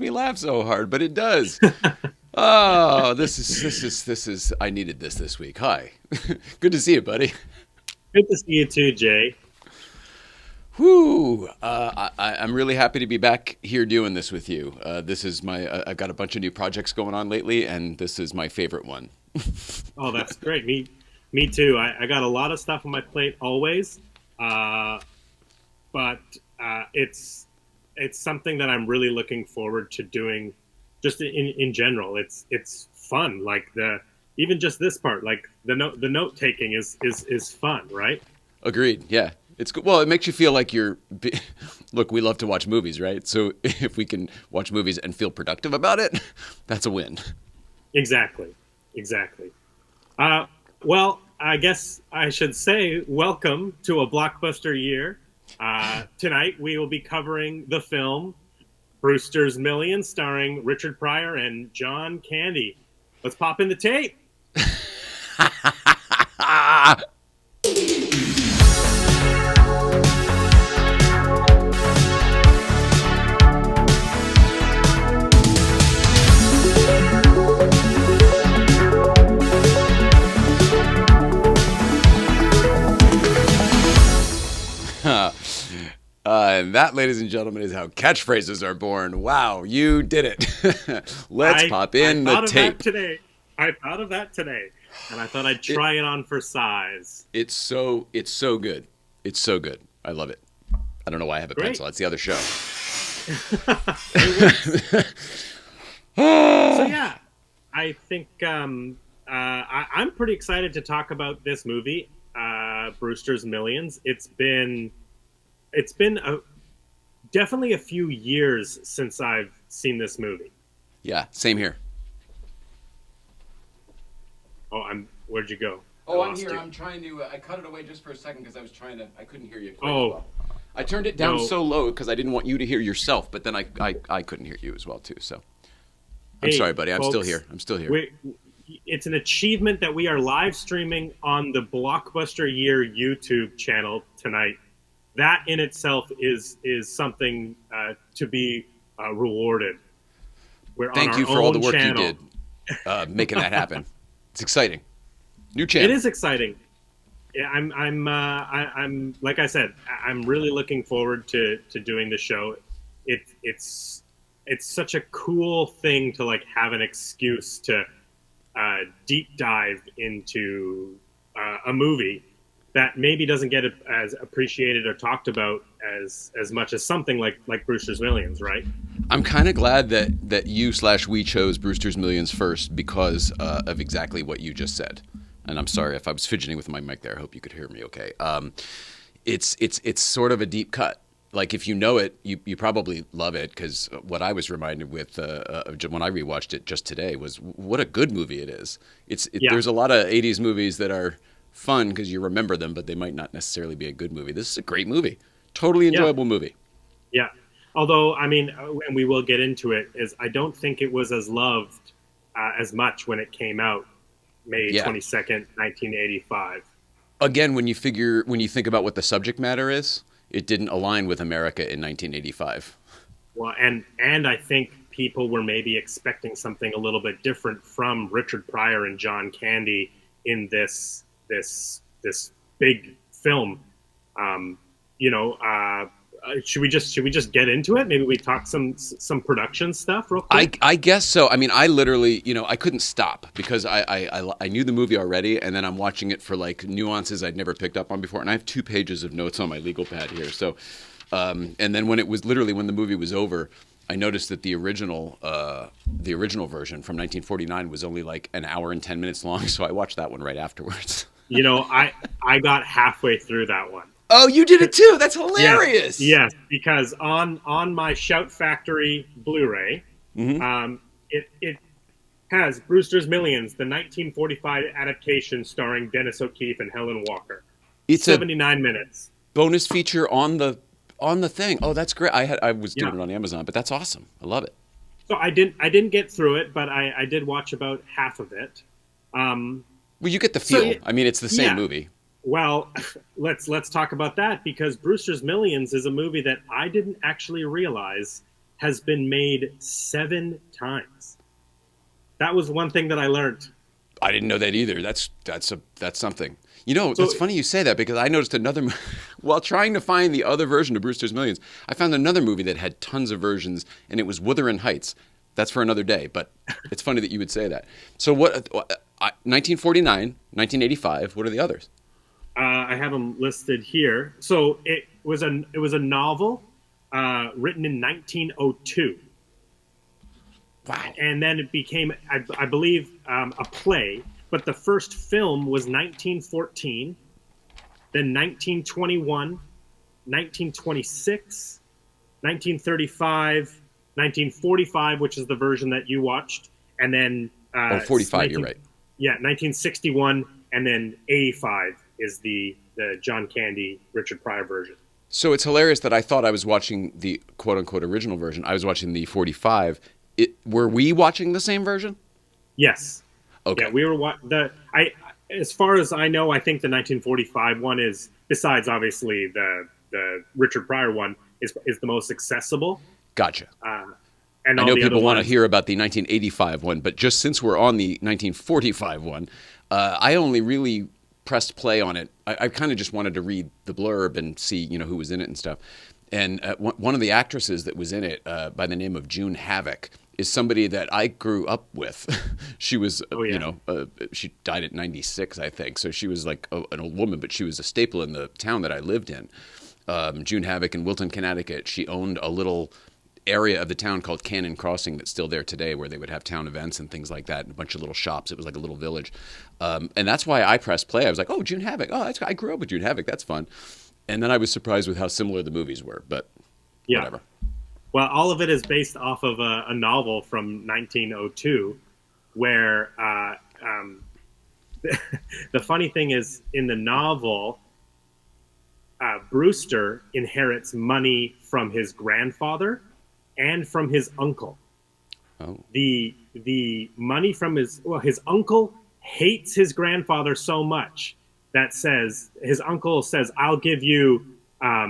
me laugh so hard, but it does. Oh, this is. I needed this week. Hi, good to see you, buddy. Good to see you too, Jay. Whoo! I'm really happy to be back here doing this with you. This is my. I've got a bunch of new projects going on lately, and this is my favorite one. Oh, that's great. Me too. I got a lot of stuff on my plate always, uh, but it's something that I'm really looking forward to doing. Just in general, it's fun. Like the even just this part, like the note taking is fun, right? Agreed. Yeah, it's good. Well, it makes you feel like you're. Look, we love to watch movies, right? So if we can watch movies and feel productive about it, that's a win. Exactly, exactly. Uh, well, I guess I should say welcome to a blockbuster year. Tonight we will be covering the film Brewster's Millions, starring Richard Pryor and John Candy. Let's pop in the tape. And that, ladies and gentlemen, is how catchphrases are born. Wow, you did it. Let's pop I in the thought of that tape. today. I thought of that today, and I thought I'd It, try it on for size. it's so good. It's so good. I love it. I don't know why I have a Great. pencil. That's the other show. It works. So yeah, I think I'm pretty excited to talk about this movie, Brewster's Millions. It's been definitely a few years since I've seen this movie. Yeah, same here. Oh, where'd you go? I Oh, I'm lost here. you. I'm trying to. I cut it away just for a second because I was trying to. I couldn't hear you quite as Oh well. I turned it down no. so low because I didn't want you to hear yourself, but then I couldn't hear you as well too. So I'm Hey, sorry, buddy. I'm still folks, here. I'm still here. we it's an achievement that we are live streaming on the Blockbuster Year YouTube channel tonight. That in itself is something to be rewarded. We're on Thank our you for all the own work you channel. did making that happen. It's exciting. New It channel. is exciting. Yeah, I'm like I said, I'm really looking forward to doing the show. It's such a cool thing to like have an excuse to deep dive into a movie that maybe doesn't get as appreciated or talked about as much as something like Brewster's Millions, right? I'm kind of glad that you slash we chose Brewster's Millions first because of exactly what you just said. And I'm sorry if I was fidgeting with my mic there. I hope you could hear me okay. It's sort of a deep cut. Like if you know it, you probably love it because what I was reminded with when I rewatched it just today was what a good movie it is. Yeah, There's a lot of '80s movies that are fun because you remember them, but they might not necessarily be a good movie. This is a great movie, totally yeah, enjoyable movie. yeah. Although, I mean, and we will get into it, is I don't think it was as loved as much when it came out, May Yeah. 22nd, 1985. Again, when you think about what the subject matter is, it didn't align with America in 1985. Well, and I think people were maybe expecting something a little bit different from Richard Pryor and John Candy in this big film. Um, you know, should we just get into it? Maybe we talk some production stuff real I, quick. I guess so. I mean, I literally, I couldn't stop because I knew the movie already, and then I'm watching it for like nuances I'd never picked up on before. And I have 2 pages of notes on my legal pad here. So, and then when the movie was over, I noticed that the original version from 1949 was only like an hour and 10 minutes long. So I watched that one right afterwards. You know, I got halfway through that one. Oh, you did it too. That's Yes, hilarious. yes, because on my Shout Factory Blu-ray, Hmm. it has Brewster's Millions, the 1945 adaptation starring Dennis O'Keefe and Helen Walker. It's a 79 minutes. bonus feature on the thing. Oh, that's great. I was Yeah. doing it on Amazon, but that's awesome. I love it. So I didn't get through it, but I did watch about half of it. Um, Well, you get the so feel. I mean, it's the same yeah, movie. well, let's talk about that because Brewster's Millions is a movie that I didn't actually realize has been made 7 times. That was one thing that I learned. I didn't know that either. That's something. You know, So that's funny you say that because I noticed another while trying to find the other version of Brewster's Millions, I found another movie that had tons of versions, and it was Wuthering Heights. That's for another day, but it's funny that you would say that. So 1949, 1985, what are the others? I have them listed here. So it was a novel written in 1902. Wow. And then it became, I believe, a play. But the first film was 1914, then 1921, 1926, 1935, 1945, which is the version that you watched, and then 45, you're right. Yeah, 1961, and then 85 is the John Candy, Richard Pryor version. So it's hilarious that I thought I was watching the quote unquote original version. I was watching the 45. Were we watching the same version? Yes. Okay. Yeah, we were as far as I know, I think the 1945 one is, besides obviously the Richard Pryor one, is the most accessible. Gotcha. And I all know the people other want to ones, hear about the 1985 one, but just since we're on the 1945 one, I only really pressed play on it. I kind of just wanted to read the blurb and see, who was in it and stuff. And one of the actresses that was in it, by the name of June Havoc, is somebody that I grew up with. She was, she died at 96, I think. So she was like an old woman, but she was a staple in the town that I lived in. June Havoc in Wilton, Connecticut. She owned a little area of the town called Cannon Crossing that's still there today, where they would have town events and things like that, and a bunch of little shops. It was like a little village. And that's why I pressed play. I was like, oh, June Havoc. Oh, I grew up with June Havoc. That's fun. And then I was surprised with how similar the movies were, but whatever. Well, all of it is based off of a novel from 1902, where the funny thing is, in the novel, Brewster inherits money from his grandfather and from his uncle. Oh. The money from his uncle hates his grandfather so much that his uncle says, I'll give you I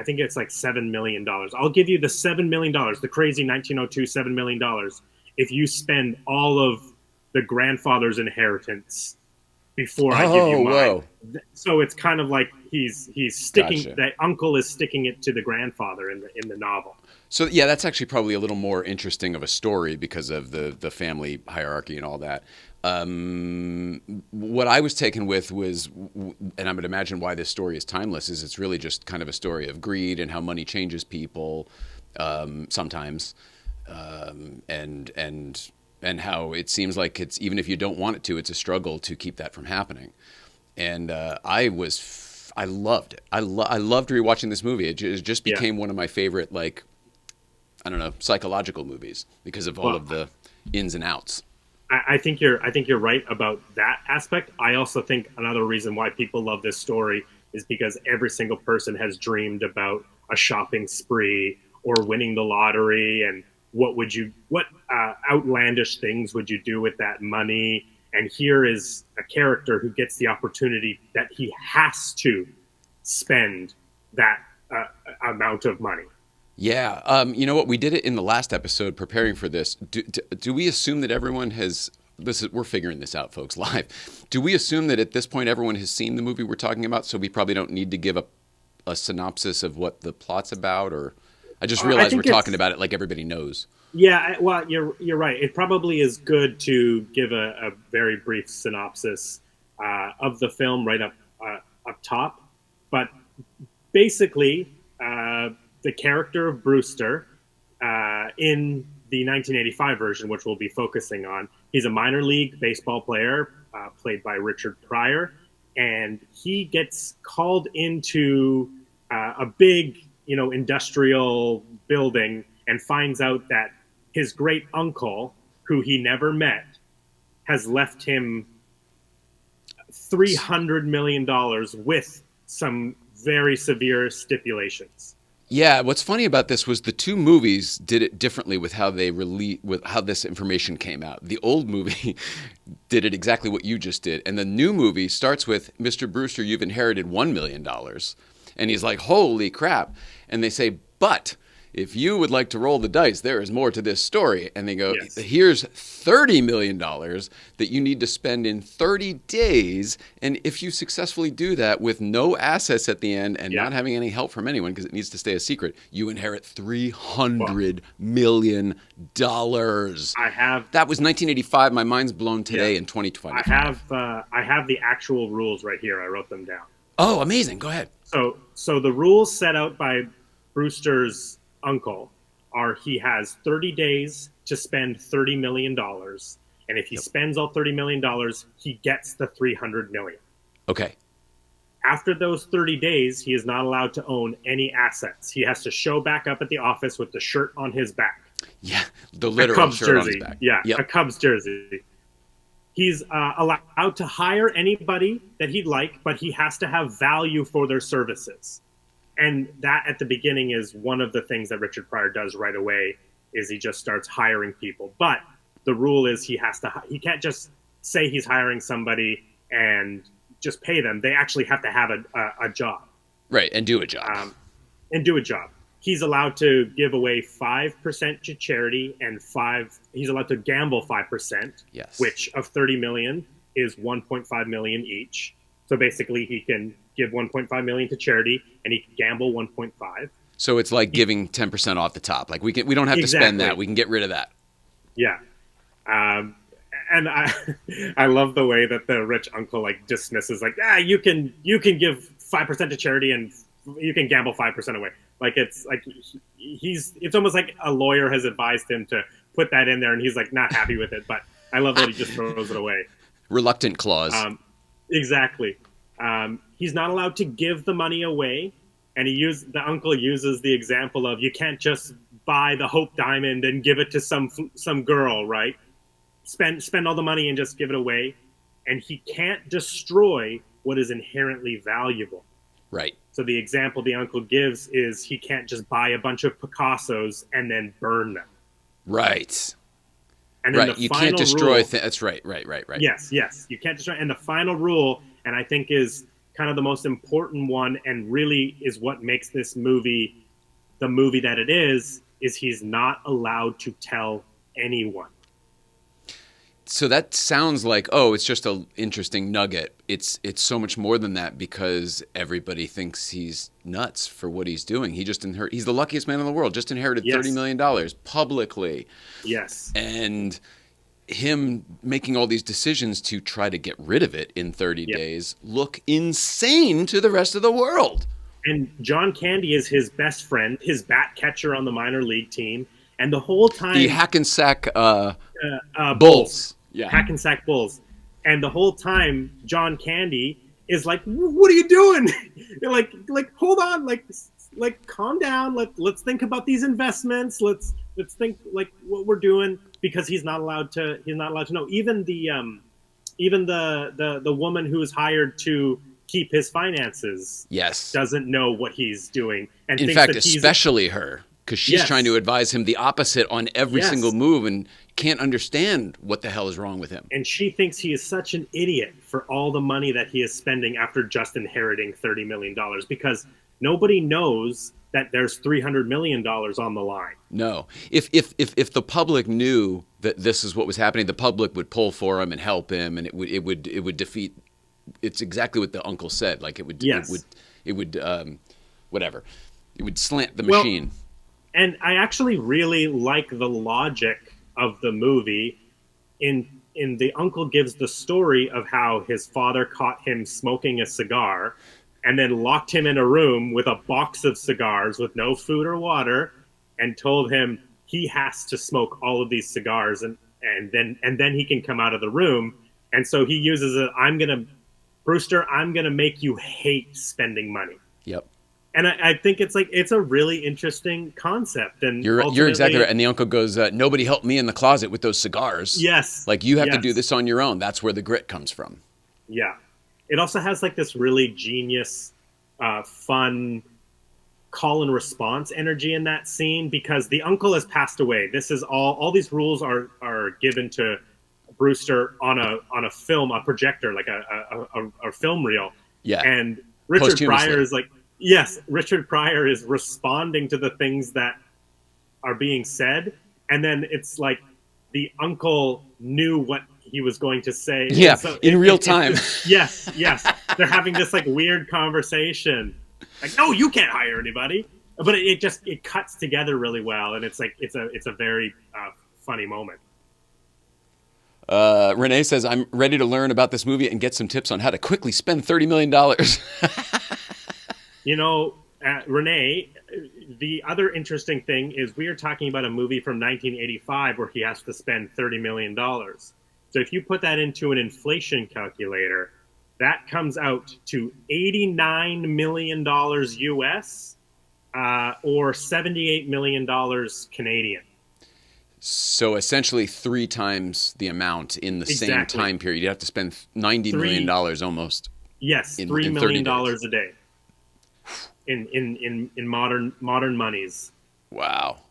think it's like $7 million. I'll give you the $7 million, the crazy 1902 $7 million, if you spend all of the grandfather's inheritance before I give you mine. Whoa. So it's kind of like he's sticking, gotcha. The uncle is sticking it to the grandfather in the novel. So yeah, that's actually probably a little more interesting of a story because of the family hierarchy and all that. What I was taken with was, and I would imagine why this story is timeless, is it's really just kind of a story of greed and how money changes people sometimes, and how it seems like it's, even if you don't want it to, it's a struggle to keep that from happening. And I loved it. I loved rewatching this movie. It just became one of my favorite, like, I don't know, psychological movies because of all of the ins and outs. I think you're right about that aspect. I also think another reason why people love this story is because every single person has dreamed about a shopping spree or winning the lottery, and what outlandish things would you do with that money? And here is a character who gets the opportunity that he has to spend that amount of money. Yeah. You know what? We did it in the last episode preparing for this. Do we assume that everyone has... we're figuring this out, folks, live. Do we assume that at this point everyone has seen the movie we're talking about, so we probably don't need to give a synopsis of what the plot's about? Or I just realized we're talking about it like everybody knows. Yeah, well, you're right. It probably is good to give a very brief synopsis of the film right up top. But basically... the character of Brewster in the 1985 version, which we'll be focusing on, he's a minor league baseball player played by Richard Pryor, and he gets called into a big, industrial building and finds out that his great uncle, who he never met, has left him $300 million with some very severe stipulations. Yeah, what's funny about this was the two movies did it differently with how they with how this information came out. The old movie did it exactly what you just did, and the new movie starts with, Mr. Brewster, you've inherited $1 million. And he's like, holy crap. And they say, but if you would like to roll the dice, there is more to this story. And they go, Yes. here's $30 million that you need to spend in 30 days. And if you successfully do that with no assets at the end and not having any help from anyone, because it needs to stay a secret, you inherit $300 million. I have That was 1985. My mind's blown today in 2025. I have the actual rules right here. I wrote them down. Oh, amazing. Go ahead. So the rules set out by Brewster's uncle are he has 30 days to spend $30 million. And if he spends all $30 million, he gets the $300 million. Okay. After those 30 days, he is not allowed to own any assets. He has to show back up at the office with the shirt on his back. Yeah, the literal Cubs shirt jersey. on his back. Yeah, Yep. a Cubs jersey. He's allowed to hire anybody that he'd like, but he has to have value for their services. And that at the beginning is one of the things that Richard Pryor does right away is he just starts hiring people. But the rule is he can't just say he's hiring somebody and just pay them. They actually have to have a job. Right, and do a job. He's allowed to give away 5% to charity and he's allowed to gamble 5%, Yes. which of 30 million is 1.5 million each. So basically he can give 1.5 million to charity and he can gamble 1.5. So it's like giving 10% off the top. Like we don't have to spend that. We can get rid of that. Yeah. And I love the way that the rich uncle like dismisses like, you can give 5% to charity and you can gamble 5% away. Like it's like it's almost like a lawyer has advised him to put that in there and he's like not happy with it. But I love that he just throws it away. Reluctant clause. Exactly. He's not allowed to give the money away. And the uncle uses the example of you can't just buy the Hope Diamond and give it to some girl, right? Spend all the money and just give it away. And he can't destroy what is inherently valuable. Right. So the example the uncle gives is he can't just buy a bunch of Picassos and then burn them. Right. And then you can't destroy that's right. Yes. You can't destroy. And the final rule, and I think is kind of the most important one and really is what makes this movie the movie that it is he's not allowed to tell anyone. So that sounds like, it's just an interesting nugget. It's so much more than that because everybody thinks he's nuts for what he's doing. He's the luckiest man in the world, just inherited $30 million publicly. Yes. And him making all these decisions to try to get rid of it in 30 days look insane to the rest of the world. And John Candy is his best friend, his bat catcher on the minor league team. And the whole time... The Hackensack Bulls. Yeah. Hackensack Bulls. And the whole time, John Candy is like, what are you doing? You're like, hold on, like calm down. Let's think about these investments. Let's think like what we're doing because he's not allowed to know. Even the woman who is hired to keep his finances doesn't know what he's doing. And in fact, especially her, because she's trying to advise him the opposite on every single move and can't understand what the hell is wrong with him. And she thinks he is such an idiot for all the money that he is spending after just inheriting $30 million because nobody knows that there's $300 million on the line. No. If the public knew that this is what was happening, the public would pull for him and help him, and it would defeat. It's exactly what the uncle said. Like it would whatever. It would slant the machine. And I actually really like the logic of the movie. In the uncle gives the story of how his father caught him smoking a cigar and then locked him in a room with a box of cigars with no food or water and told him he has to smoke all of these cigars and then he can come out of the room. And so he uses Brewster, I'm going to make you hate spending money. Yep. And I think it's a really interesting concept. And you're exactly right. And the uncle goes, nobody helped me in the closet with those cigars. Yes. Like you have to do this on your own. That's where the grit comes from. Yeah. It also has like this really genius, fun call and response energy in that scene because the uncle has passed away. This is all these rules are given to Brewster on a film, a projector, like a film reel. Yeah. And Richard Pryor is like, yes, Richard Pryor is responding to the things that are being said, and then it's like the uncle knew what he was going to say. Yeah, so in real time. Yes, they're having this like weird conversation. Like, no, you can't hire anybody. But it cuts together really well, and it's like it's a very funny moment. Renee says, I'm ready to learn about this movie and get some tips on how to quickly spend $30 million. You know, Renee, the other interesting thing is we are talking about a movie from 1985 where he has to spend $30 million. So if you put that into an inflation calculator, that comes out to $89 million US or $78 million Canadian. So essentially 3 times the amount in the same time period. You have to spend $90 million almost. Yes, $3 million a day in modern monies. Wow.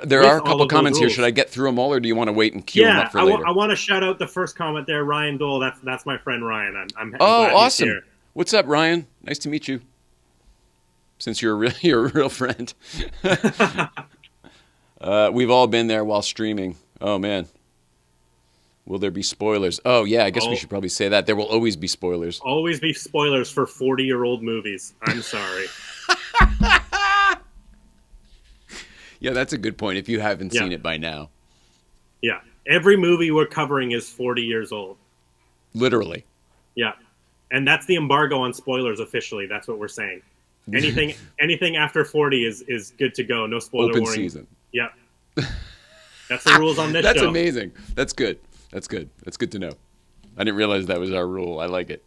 There are a couple comments here. Should I get through them all, or do you want to wait and queue them up for later? I want to shout out the first comment there, Ryan Dole. That's my friend Ryan. I'm glad awesome. He's here. What's up, Ryan? Nice to meet you. Since you're a real friend. We've all been there while streaming. Oh, man. Will there be spoilers? Oh, yeah, I guess we should probably say that. There will always be spoilers. Always be spoilers for 40-year-old movies. I'm sorry. Yeah, that's a good point if you haven't seen it by now. Yeah. Every movie we're covering is 40 years old. Literally. Yeah. And that's the embargo on spoilers officially. That's what we're saying. Anything after 40 is good to go. No spoiler warning. Open season. Yep. That's the rules on this show. That's amazing. That's good. That's good. That's good to know. I didn't realize that was our rule. I like it.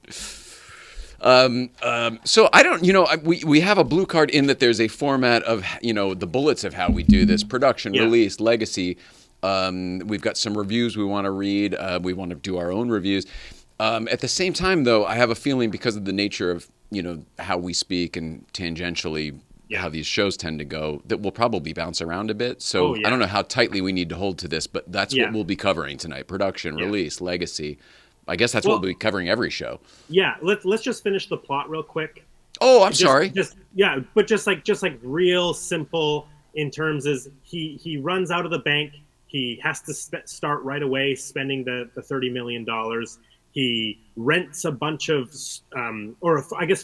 So I don't, we have a blue card in that there's a format of, the bullets of how we do this: production, release, legacy. We've got some reviews we want to read. We want to do our own reviews. At the same time, though, I have a feeling because of the nature of, how we speak and tangentially how these shows tend to go, that we'll probably bounce around a bit. So I don't know how tightly we need to hold to this, but that's what we'll be covering tonight: production, release, legacy. I guess that's what we'll be covering every show. Yeah, let's just finish the plot real quick. Oh, I'm sorry. But just like real simple in terms is he runs out of the bank. He has to start right away spending the $30 million. He rents a bunch of,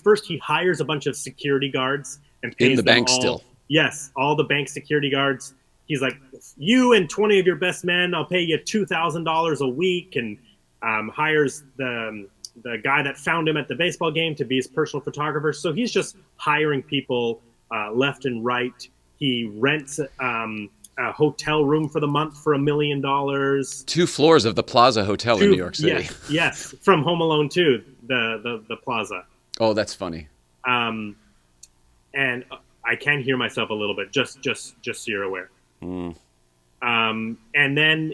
first he hires a bunch of security guards and pays in the them bank all, still. Yes, all the bank security guards. He's like, you and 20 of your best men, I'll pay you $2,000 a week, and hires the guy that found him at the baseball game to be his personal photographer. So he's just hiring people left and right. He rents a hotel room for the month for $1 million. 2 floors of the Plaza Hotel in New York City. Yes, from Home Alone 2, the Plaza. Oh, that's funny. And I can hear myself a little bit, just so you're aware. And then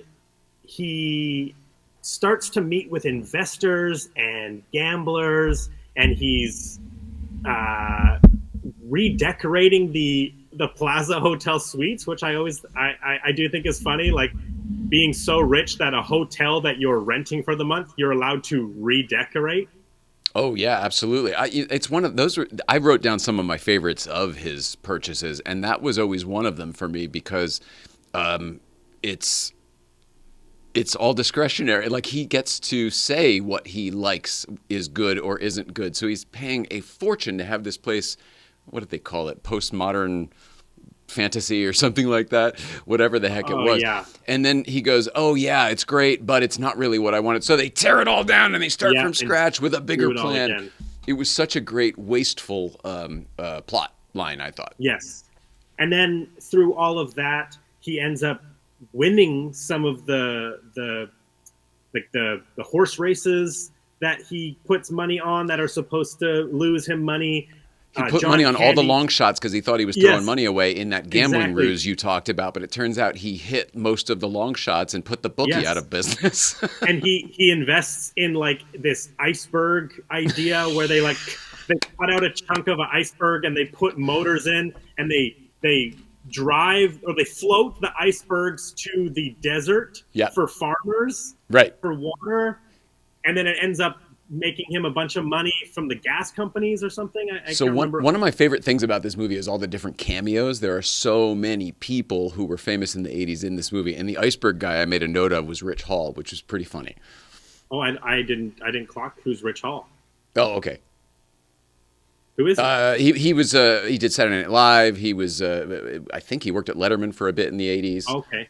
he starts to meet with investors and gamblers, and he's redecorating the Plaza Hotel suites, which I do think is funny, like being so rich that a hotel that you're renting for the month, you're allowed to redecorate. Oh yeah, absolutely. It's one of those. I wrote down some of my favorites of his purchases, and that was always one of them for me because it's all discretionary. Like, he gets to say what he likes is good or isn't good. So he's paying a fortune to have this place. What did they call it? Postmodern fantasy or something like that, whatever the heck it was. Yeah. And then he goes, oh yeah, it's great, but it's not really what I wanted. So they tear it all down and they start from scratch with a bigger plan. It was such a great wasteful plot line, I thought. Yes. And then through all of that, he ends up winning some of the horse races that he puts money on that are supposed to lose him money. He put money on all the long shots because he thought he was throwing money away in that gambling ruse you talked about. But it turns out he hit most of the long shots and put the bookie out of business. And he invests in like this iceberg idea where they cut out a chunk of an iceberg and they put motors in and they drive or they float the icebergs to the desert for farmers, right, for water, and then it ends up making him a bunch of money from the gas companies or something. I So can't one remember. one of my favorite things about this movie is all the different cameos. There are so many people who were famous in the '80s in this movie, and the iceberg guy I made a note of was Rich Hall, which was pretty funny. Oh, I didn't clock who's Rich Hall. Oh, okay. Who is he? He did Saturday Night Live. He was I think he worked at Letterman for a bit in the '80s. Okay.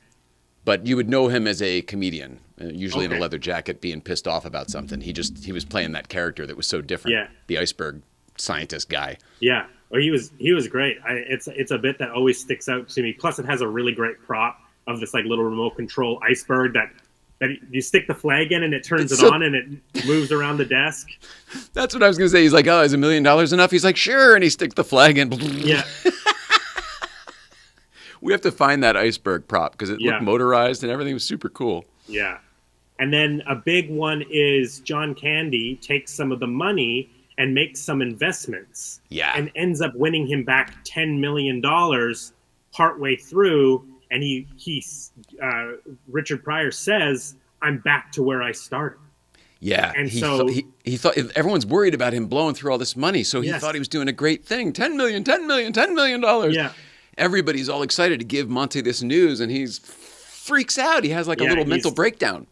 But you would know him as a comedian, usually in a Okay. leather jacket, being pissed off about something. He was playing that character that was so different. Yeah. The iceberg scientist guy. Yeah. Oh, he was great. It's a bit that always sticks out to me. Plus, it has a really great prop of this like little remote control iceberg that you stick the flag in and it turns It's it so- on and it moves around the desk. That's what I was going to say. He's like, oh, is $1 million enough? He's like, sure. And he sticks the flag in. Yeah. We have to find that iceberg prop because it Yeah. looked motorized and everything was super cool. Yeah. And then a big one is John Candy takes some of the money and makes some investments. Yeah. And ends up winning him back $10 million partway through. And Richard Pryor says, I'm back to where I started. Yeah, And he thought everyone's worried about him blowing through all this money, so he Yes. thought he was doing a great thing. $10 million, $10 million, $10 million. Yeah. Everybody's all excited to give Monty this news, and he's freaks out. He has like a Yeah, little he's- mental breakdown.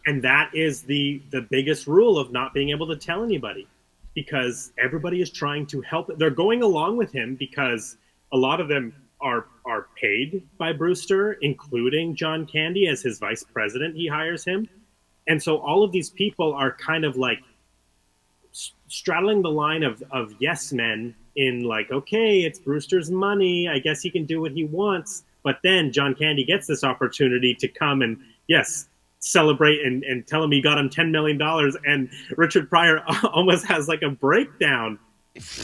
And that is the biggest rule of not being able to tell anybody, because everybody is trying to help. They're going along with him because a lot of them are paid by Brewster, including John Candy as his vice president. He hires him. And so all of these people are kind of like straddling the line of yes men in like, okay, it's Brewster's money. I guess he can do what he wants. But then John Candy gets this opportunity to come and, yes, celebrate and tell him he got him $10 million. And Richard Pryor almost has like a breakdown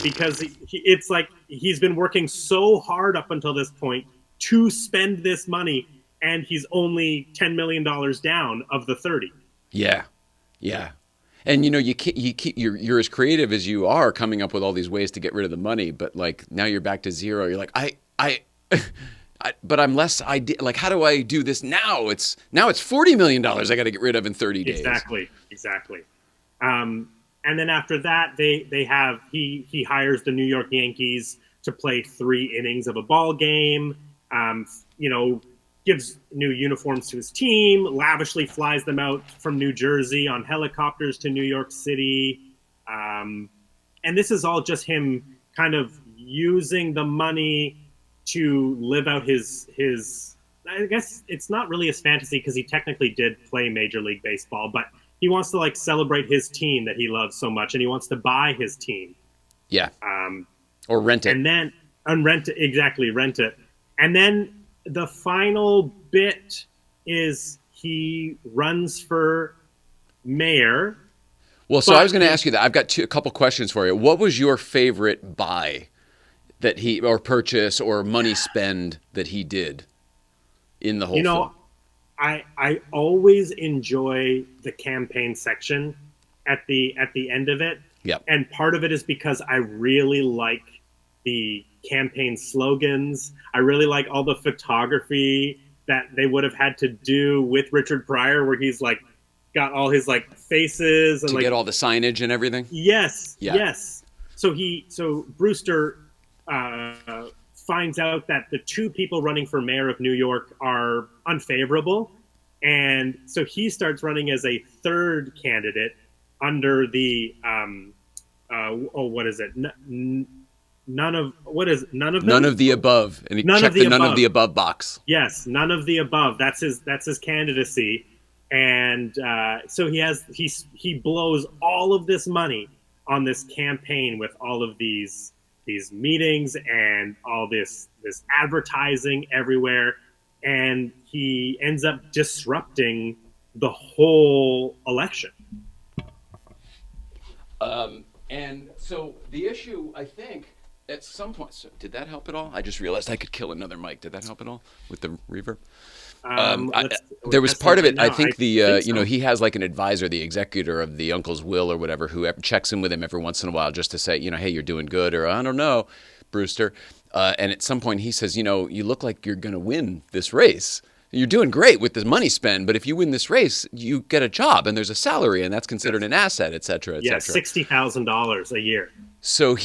because it's like he's been working so hard up until this point to spend this money, and he's only $10 million down of the 30. Yeah, yeah. And you're as creative as you are coming up with all these ways to get rid of the money, but like now you're back to zero. You're like, but I'm less idea. Like, how do I do this now? It's $40 million I got to get rid of in 30 days. Exactly. And then after that, he hires the New York Yankees to play 3 innings of a ball game. Gives new uniforms to his team, lavishly flies them out from New Jersey on helicopters to New York City. And this is all just him kind of using the money to live out his I guess it's not really his fantasy because he technically did play Major League Baseball, but he wants to like celebrate his team that he loves so much, and he wants to buy his team. Yeah. Or rent it. And then rent it. And then the final bit is he runs for mayor. Well, so but I was going to ask you that. I've got a couple questions for you. What was your favorite buy that or purchase or money spend that he did in the whole film? I always enjoy the campaign section at the end of it. Yep. And part of it is because I really like the campaign slogans. I really like all the photography that they would have had to do with Richard Pryor, where he's like got all his like faces and To like get all the signage and everything? Yes. Yeah. Yes. So Brewster finds out that the 2 people running for mayor of New York are unfavorable, and so he starts running as a 3rd candidate under the what is it? None of them? None of the above. And he checked the none of the above box. Yes, none of the above. That's his candidacy, and so he blows all of this money on this campaign with all of these meetings and all this advertising everywhere, and he ends up disrupting the whole election. And so the issue, I think, at some point, so did that help at all? I just realized I could kill another mic. Did that help at all with the reverb? There was part of it. I think he has like an advisor, the executor of the uncle's will or whatever, who checks in with him every once in a while just to say, hey, you're doing good, or I don't know, Brewster. And at some point he says, you look like you're going to win this race. You're doing great with this money spend, but if you win this race, you get a job and there's a salary and that's considered an asset, et cetera, et Yeah, cetera. $60,000 a year. So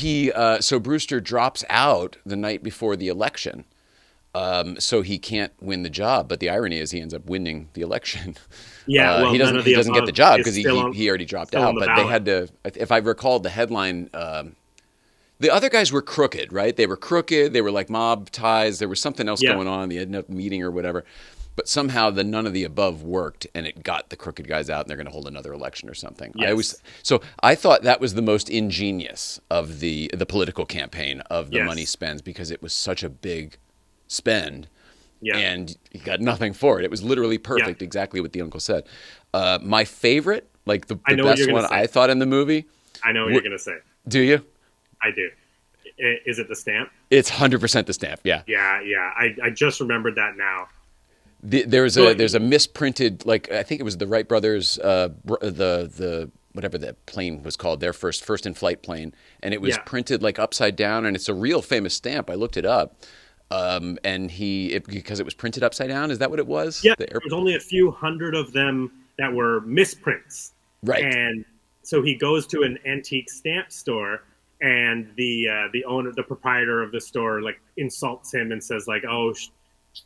so Brewster drops out the night before the election. So he can't win the job, but the irony is he ends up winning the election. Yeah, well, none of He the doesn't get above the job is because still he already dropped still on out. the But they ballot. had to, if I recalled the headline, the other guys were crooked, right? They were crooked. They were like mob ties. There was something else Yeah. going on. They ended up meeting or whatever. But somehow the none of the above worked, and it got the crooked guys out, and they're going to hold another election or something. Yes. So I thought that was the most ingenious of the political campaign of the Yes. money spends, because it was such a big spend, Yeah. and you got nothing for it. It was literally perfect, exactly what the uncle said. My favorite, like the I know what best you're gonna one say. I thought in the movie. I know what you're going to say. Do you? I do. Is it the stamp? It's 100% the stamp. Yeah. Yeah, yeah. I just remembered that now. There's a misprinted, like I think it was the Wright brothers, the whatever the plane was called, their first in flight plane, and it was Yeah. printed like upside down, and it's a real famous stamp. I looked it up, and because it was printed upside down. Is that what it was? Yeah, The there was only a few hundred of them that were misprints. Right. And so he goes to an antique stamp store, and the owner, the proprietor of the store, like insults him and says like, "Oh,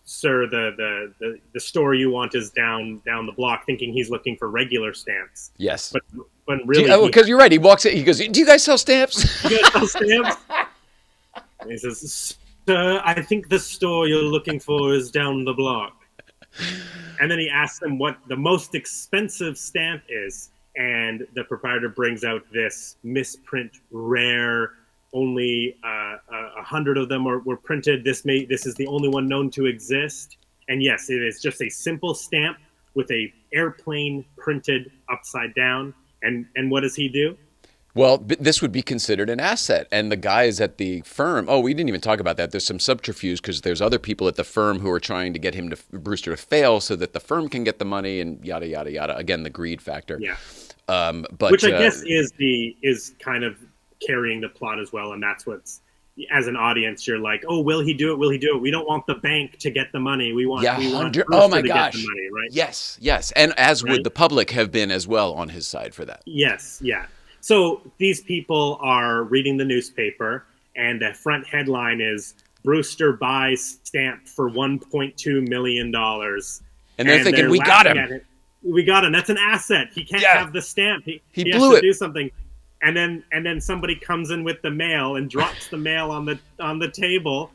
sir, the store you want is down the block," thinking he's looking for regular stamps. Yes. But really, Because you're right. He walks in. He goes, "Do you guys sell stamps?" you guys sell stamps? And he says, "Sir, I think the store you're looking for is down the block." And then he asks them what the most expensive stamp is, and the proprietor brings out this misprint, rare. Only 100 of them were printed. This is the only one known to exist. And yes, it is just a simple stamp with a airplane printed upside down. And what does he do? Well, this would be considered an asset. And the guys at the firm, we didn't even talk about that. There's some subterfuge because there's other people at the firm who are trying to get Brewster to fail so that the firm can get the money and yada, yada, yada. Again, the greed factor. Yeah. But Which I guess is kind of carrying the plot as well. And that's what's, as an audience, you're like, oh, will he do it? Will he do it? We don't want the bank to get the money. We want Brewster oh my to gosh. get the money, right? Yes. And as Right? would the public have been as well on his side for that. Yes, yeah. So these people are reading the newspaper, and the front headline is Brewster buys stamp for $1.2 million. And they're thinking, we got him. We got him. That's an asset. He can't have the stamp. He blew has to it. do something. And then somebody comes in with the mail and drops the mail on the table,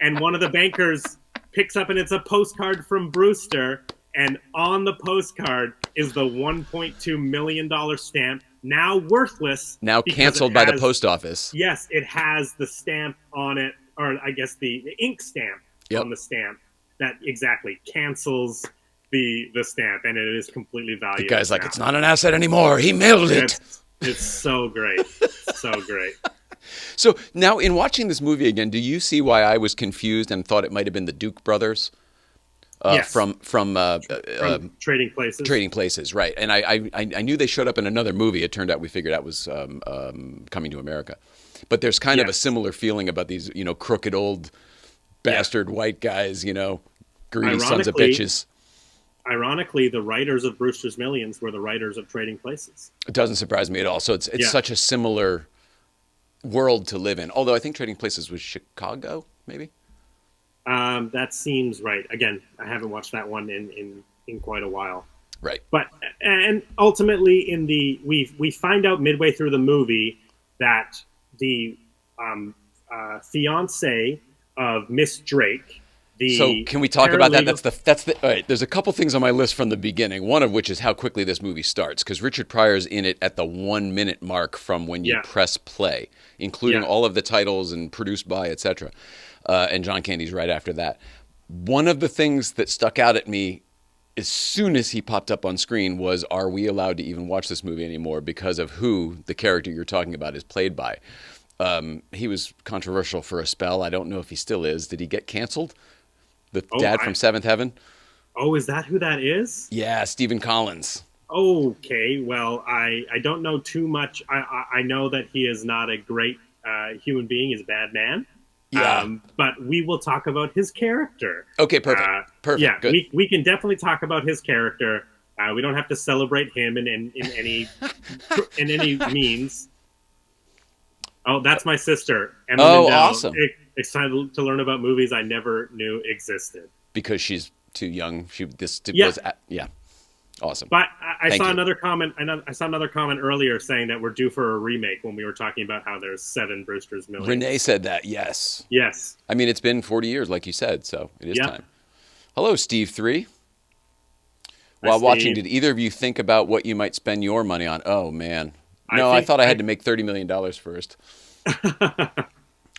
and one of the bankers picks up, and it's a postcard from Brewster, and on the postcard is the $1.2 million stamp, now worthless. Now canceled by the post office. Yes, it has the stamp on it, or I guess the ink stamp on the stamp that exactly cancels the stamp, and it is completely valueless. The guy's like, it's not an asset anymore. He mailed it. It's so great. So great. So now in watching this movie again, do you see why I was confused and thought it might have been the Duke brothers? Yes. From Trading Places. Trading Places, right. And I knew they showed up in another movie. It turned out we figured out was Coming to America. But there's kind of a similar feeling about these, crooked old bastard white guys, greedy sons of bitches. Ironically, the writers of Brewster's Millions were the writers of Trading Places. It doesn't surprise me at all. So it's such a similar world to live in. Although I think Trading Places was Chicago, maybe? That seems right. Again, I haven't watched that one in quite a while. Right. But and ultimately, we find out midway through the movie that the fiance of Miss Drake. So can we talk about that? That's the all right. There's a couple things on my list from the beginning. One of which is how quickly this movie starts, because Richard Pryor's in it at the 1 minute mark from when you press play, including all of the titles and produced by, etc. And John Candy's right after that. One of the things that stuck out at me as soon as he popped up on screen was, are we allowed to even watch this movie anymore because of who the character you're talking about is played by? He was controversial for a spell. I don't know if he still is. Did he get canceled? The dad from Seventh Heaven? Oh, is that who that is? Yeah, Stephen Collins. Okay, well, I don't know too much. I know that he is not a great human being. He's a bad man. Yeah. But we will talk about his character. Okay, perfect. Perfect. Yeah, Good. we can definitely talk about his character. We don't have to celebrate him in any means. Oh, that's my sister, Emma Oh, Mindell, awesome. excited to learn about movies I never knew existed. Because she's too young. Yeah. Was yeah. Awesome. But I Thank saw you. another comment. I saw another comment earlier saying that we're due for a remake when we were talking about how there's 7 Brewster's Millions. Renee said that. Yes. Yes. I mean, it's been 40 years, like you said, so it is Yeah. time. Hello, Steve 3. Hi, While Steve. watching, did either of you think about what you might spend your money on? Oh man. No, I thought I had to make $30 million first.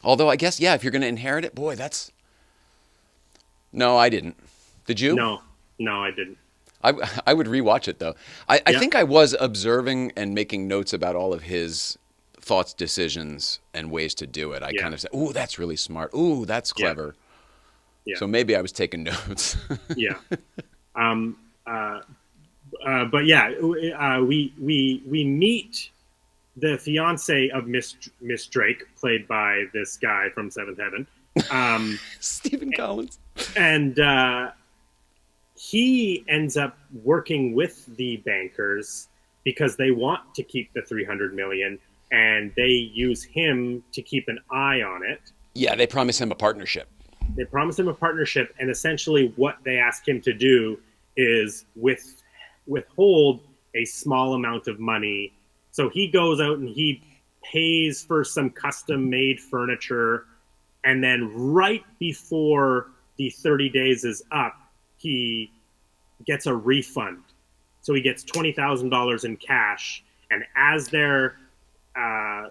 Although I guess, yeah, if you're going to inherit it, boy, that's. No, I didn't. Did you? No, I didn't. I would rewatch it though. I think I was observing and making notes about all of his thoughts, decisions, and ways to do it. I kind of said, "Ooh, that's really smart. Ooh, that's clever." Yeah. So maybe I was taking notes. Yeah. But yeah, we meet the fiance of Miss Drake, played by this guy from Seventh Heaven, Stephen Collins, and he ends up working with the bankers because they want to keep the 300 million, and they use him to keep an eye on it. Yeah, they promise him a partnership. They promise him a partnership, and essentially what they ask him to do is withhold a small amount of money. So he goes out and he pays for some custom-made furniture, and then right before the 30 days is up, he gets a refund. So he gets $20,000 in cash, and as they're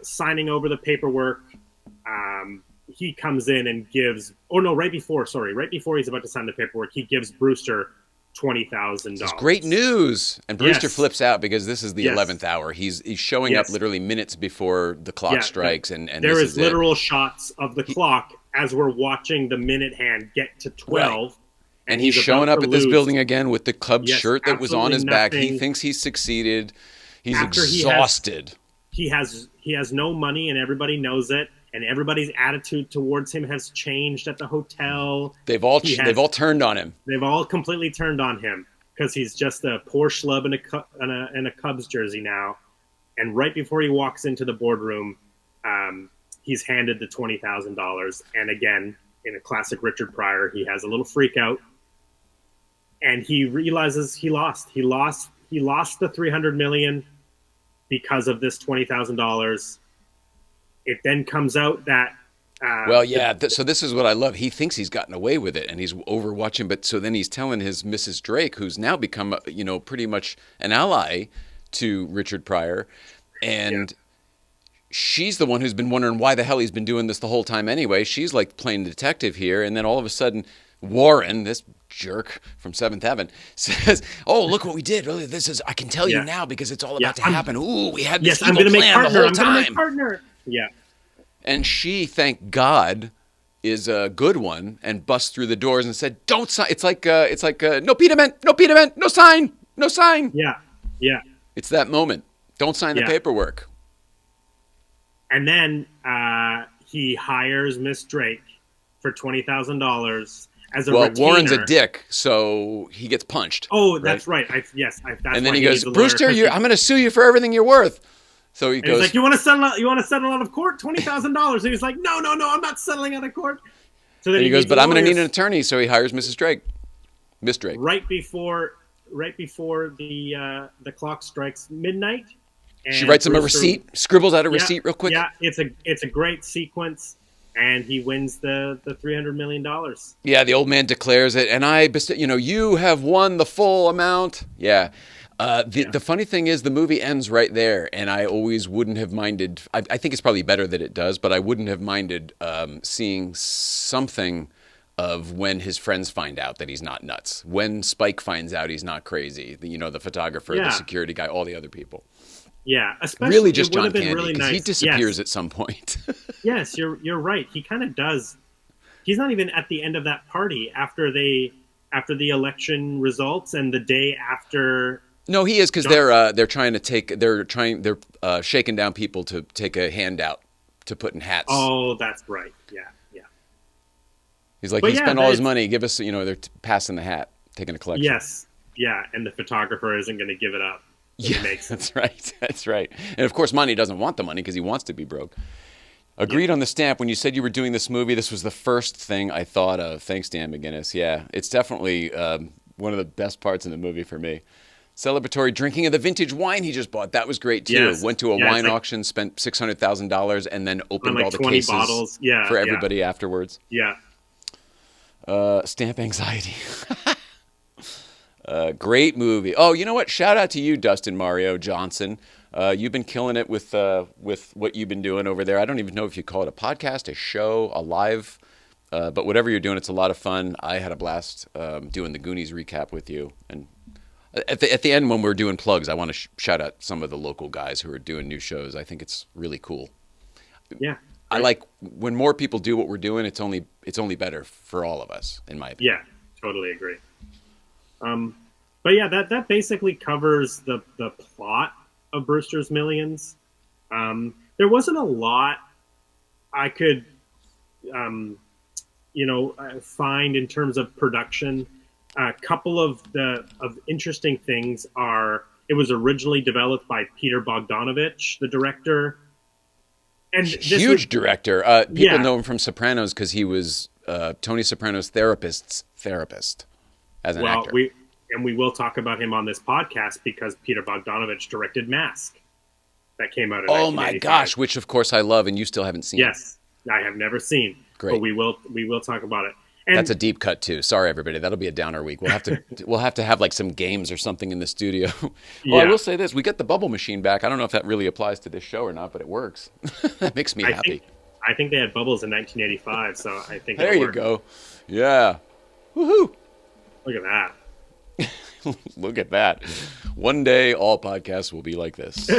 signing over the paperwork, he comes in and gives. Oh no! Right before he's about to sign the paperwork, he gives Brewster $20,000. It's great news, and Brewster Yes. flips out because this is the Yes. 11th hour. He's showing Yes. up literally minutes before the clock strikes, and there this is it. literal shots of the clock as we're watching the minute hand get to 12. And he's showing about up to at this lose. building again with the Cubs Yes, shirt that was on his back. He nothing. thinks he's succeeded. He's After exhausted. He has no money, and everybody knows it. And everybody's attitude towards him has changed at the hotel. They've all turned on him. They've all completely turned on him because he's just a poor schlub in a Cubs jersey now. And right before he walks into the boardroom, he's handed the $20,000. And again, in a classic Richard Pryor, he has a little freak out, and he realizes he lost. He lost the $300 million because of this $20,000. It then comes out that. So this is what I love. He thinks he's gotten away with it, and he's overwatching. But so then he's telling his Mrs. Drake, who's now become, pretty much an ally to Richard Pryor, and she's the one who's been wondering why the hell he's been doing this the whole time anyway. She's like playing detective here, and then all of a sudden, Warren, this jerk from Seventh Heaven, says, "Oh, look what we did! Really, this is I can tell you now because it's all about to happen. Ooh, we had this evil plan the whole time." I'm going to make partner. Yeah. And she, thank God, is a good one and busts through the doors and said, "Don't sign." It's like no pediment, no sign, no sign. Yeah. It's that moment. Don't sign the paperwork. And then he hires Miss Drake for $20,000 as a retainer. Warren's a dick, so he gets punched. Oh, that's right. And then he goes, "Brewster, I'm going to sue you for everything you're worth." So he goes, he's like, "You want to settle out of court? $20,000." And he's like, "No, I'm not settling out of court." So then he goes, "But I'm going to need an attorney." So he hires Mrs. Drake, Miss Drake. Right before the clock strikes midnight. And She writes him a receipt, scribbles out a receipt real quick. Yeah, it's a great sequence, and he wins the $300 million. Yeah, the old man declares it, and you have won the full amount. Yeah. The funny thing is the movie ends right there, and I always wouldn't have minded. I think it's probably better that it does, but I wouldn't have minded seeing something of when his friends find out that he's not nuts, when Spike finds out he's not crazy, the photographer, the security guy, all the other people. Yeah, especially really just John Candy, because he disappears at some point. Yes, you're right. He kind of does. He's not even at the end of that party after the election results and the day after. No, he is because they're shaking down people to take a handout to put in hats. Oh, that's right. Yeah. He's like, But he yeah, spent all his money. Give us, they're passing the hat, taking a collection. yes, yeah, and the photographer isn't going to give it up. Yeah, that's right. That's right. And of course, Money doesn't want the money because he wants to be broke. Agreed on the stamp. When you said you were doing this movie, this was the first thing I thought of. Thanks, Dan McGinnis. Yeah, it's definitely one of the best parts in the movie for me. Celebratory drinking of the vintage wine he just bought. That was great, too. Yes. Went to a wine auction, spent $600,000, and then opened like all the 20 cases bottles. for everybody afterwards. Yeah. Stamp anxiety. Great movie. Oh, you know what? Shout out to you, Dustin Mario Johnson. You've been killing it with what you've been doing over there. I don't even know if you call it a podcast, a show, a live, but whatever you're doing, it's a lot of fun. I had a blast doing the Goonies recap with you. And at the end, when we're doing plugs, I want to shout out some of the local guys who are doing new shows. I think it's really cool. Yeah. I like when more people do what we're doing. It's only better for all of us, in my opinion. Yeah, totally agree. But yeah, that basically covers the plot of Brewster's Millions. There wasn't a lot I could, find in terms of production. A couple of interesting things are it was originally developed by Peter Bogdanovich, the director. And huge director. People know him from Sopranos because he was Tony Soprano's therapist as an actor. We will talk about him on this podcast because Peter Bogdanovich directed Mask, that came out in 1985. Oh my gosh, which of course I love and you still haven't seen. Yes, I have never seen. Great. But we will talk about it. And that's a deep cut too. Sorry everybody, that'll be a downer week. We'll have to have like some games or something in the studio. Well, I will say this: we got the bubble machine back. I don't know if that really applies to this show or not, but it works. That makes me happy. I think they had bubbles in 1985, so I think there you go. Yeah, woohoo! Look at that. Look at that. One day, all podcasts will be like this.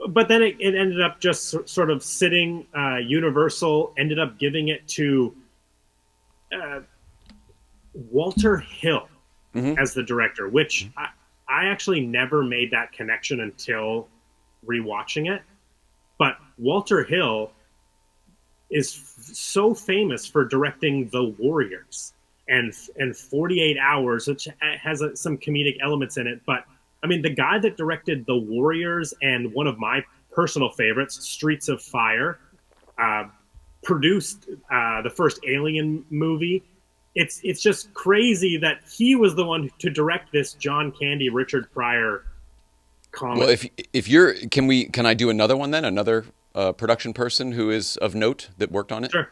But then it ended up just sort of sitting. Universal ended up giving it to Walter Hill as the director, which I actually never made that connection until rewatching it. But Walter Hill is so famous for directing The Warriors and 48 Hours, which has some comedic elements in it. But I mean, the guy that directed The Warriors and one of my personal favorites, Streets of Fire, produced the first Alien movie. It's just crazy that he was the one to direct this John Candy, Richard Pryor comedy. Well, can I do another one then? Another production person who is of note that worked on it? Sure.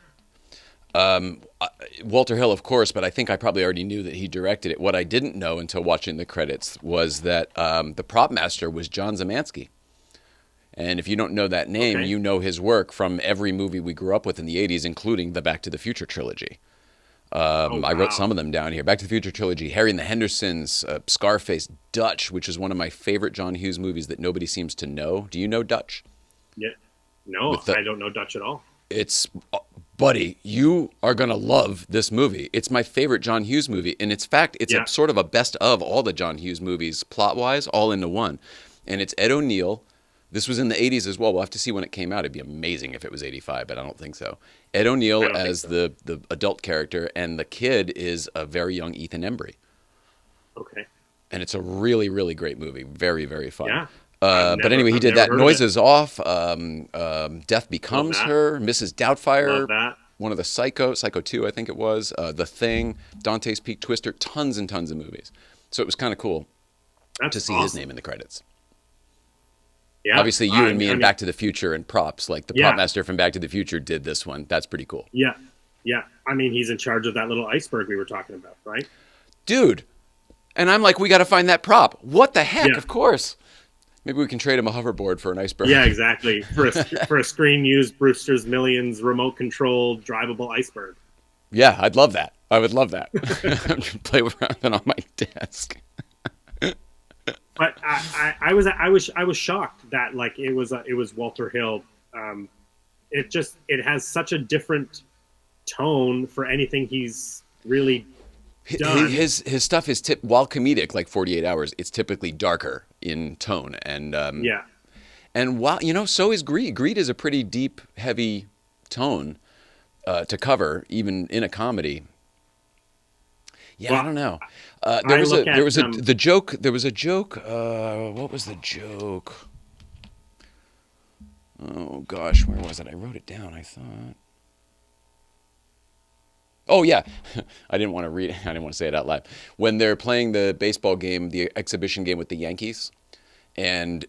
Walter Hill, of course, but I think I probably already knew that he directed it. What I didn't know until watching the credits was that the prop master was John Zemansky. And if you don't know that name, you know his work from every movie we grew up with in the 80s, including the Back to the Future trilogy. I wrote some of them down here. Back to the Future trilogy, Harry and the Hendersons, Scarface, Dutch, which is one of my favorite John Hughes movies that nobody seems to know. Do you know Dutch? Yeah. No, I don't know Dutch at all. It's, buddy, you are going to love this movie. It's my favorite John Hughes movie. And it's a sort of a best of all the John Hughes movies, plot-wise, all into one. And it's Ed O'Neill. This was in the 80s as well. We'll have to see when it came out. It'd be amazing if it was 85, but I don't think so. Ed O'Neill as the adult character, and the kid is a very young Ethan Embry. Okay. And it's a really, really great movie. Very, very fun. Yeah. But anyway, he did that. Noises Off, Death Becomes Her, Mrs. Doubtfire, Love that. one of the Psycho 2, I think it was, The Thing, Dante's Peak, Twister, tons and tons of movies. So it was kind of cool to see his name in the credits. Yeah, obviously, you and me and Back to the Future and props, like the prop master from Back to the Future did this one. That's pretty cool. Yeah, yeah. I mean, he's in charge of that little iceberg we were talking about, right? Dude. And I'm like, we got to find that prop. What the heck? Yeah. Of course. Maybe we can trade him a hoverboard for an iceberg. Yeah, exactly. For a screen-used Brewster's Millions remote-controlled drivable iceberg. Yeah, I'd love that. I would love that. Play around it on my desk. But I was shocked that like it was Walter Hill. It has such a different tone for anything he's really done. His stuff is while comedic, like 48 Hours, it's typically darker in tone, and and while so is Greed. Greed is a pretty deep, heavy tone, to cover, even in a comedy. Yeah, I Well, don't know. I look at The joke. There was a joke. What was the joke? Oh gosh, where was it? I wrote it down. I thought. Oh yeah, I didn't want to read. I didn't want to say it out loud. When they're playing the baseball game, the exhibition game with the Yankees, and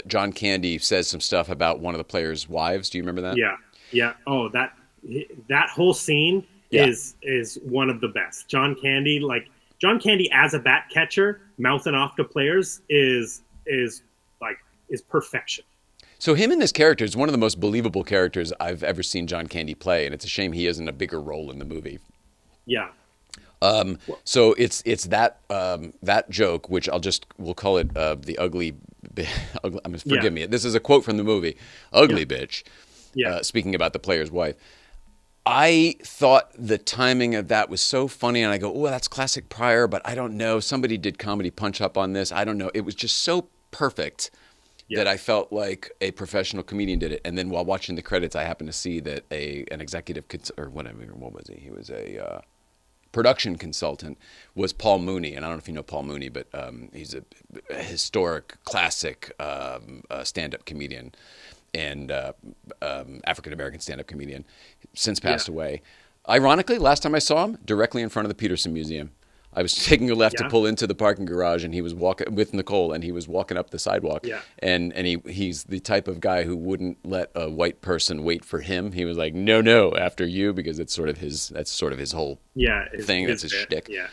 John Candy says some stuff about one of the players' wives. Do you remember that? yeah, yeah. Oh, that whole scene Yeah. is one of the best. John Candy as a bat catcher, mouthing off to players is perfection. So him in this character is one of the most believable characters I've ever seen John Candy play, and it's a shame he isn't a bigger role in the movie. Yeah. So it's that that joke, which we'll call it the ugly. Forgive me. This is a quote from the movie, "Ugly bitch." Yeah. Speaking about the player's wife, I thought the timing of that was so funny, and I go, "Oh, that's classic Pryor," but I don't know. Somebody did Comedy Punch Up on this. I don't know. It was just so perfect that I felt like a professional comedian did it. And then while watching the credits, I happened to see that an executive or whatever, what was he? He was a production consultant, was Paul Mooney. And I don't know if you know Paul Mooney, but he's a historic, classic stand-up comedian and African-American stand-up comedian, since passed away. Ironically, last time I saw him, directly in front of the Peterson Museum. I was taking a left to pull into the parking garage, and he was walking with Nicole, and he was walking up the sidewalk. Yeah. And he's the type of guy who wouldn't let a white person wait for him. He was like, no, after you, because that's sort of his whole thing. That's his shtick. Yeah.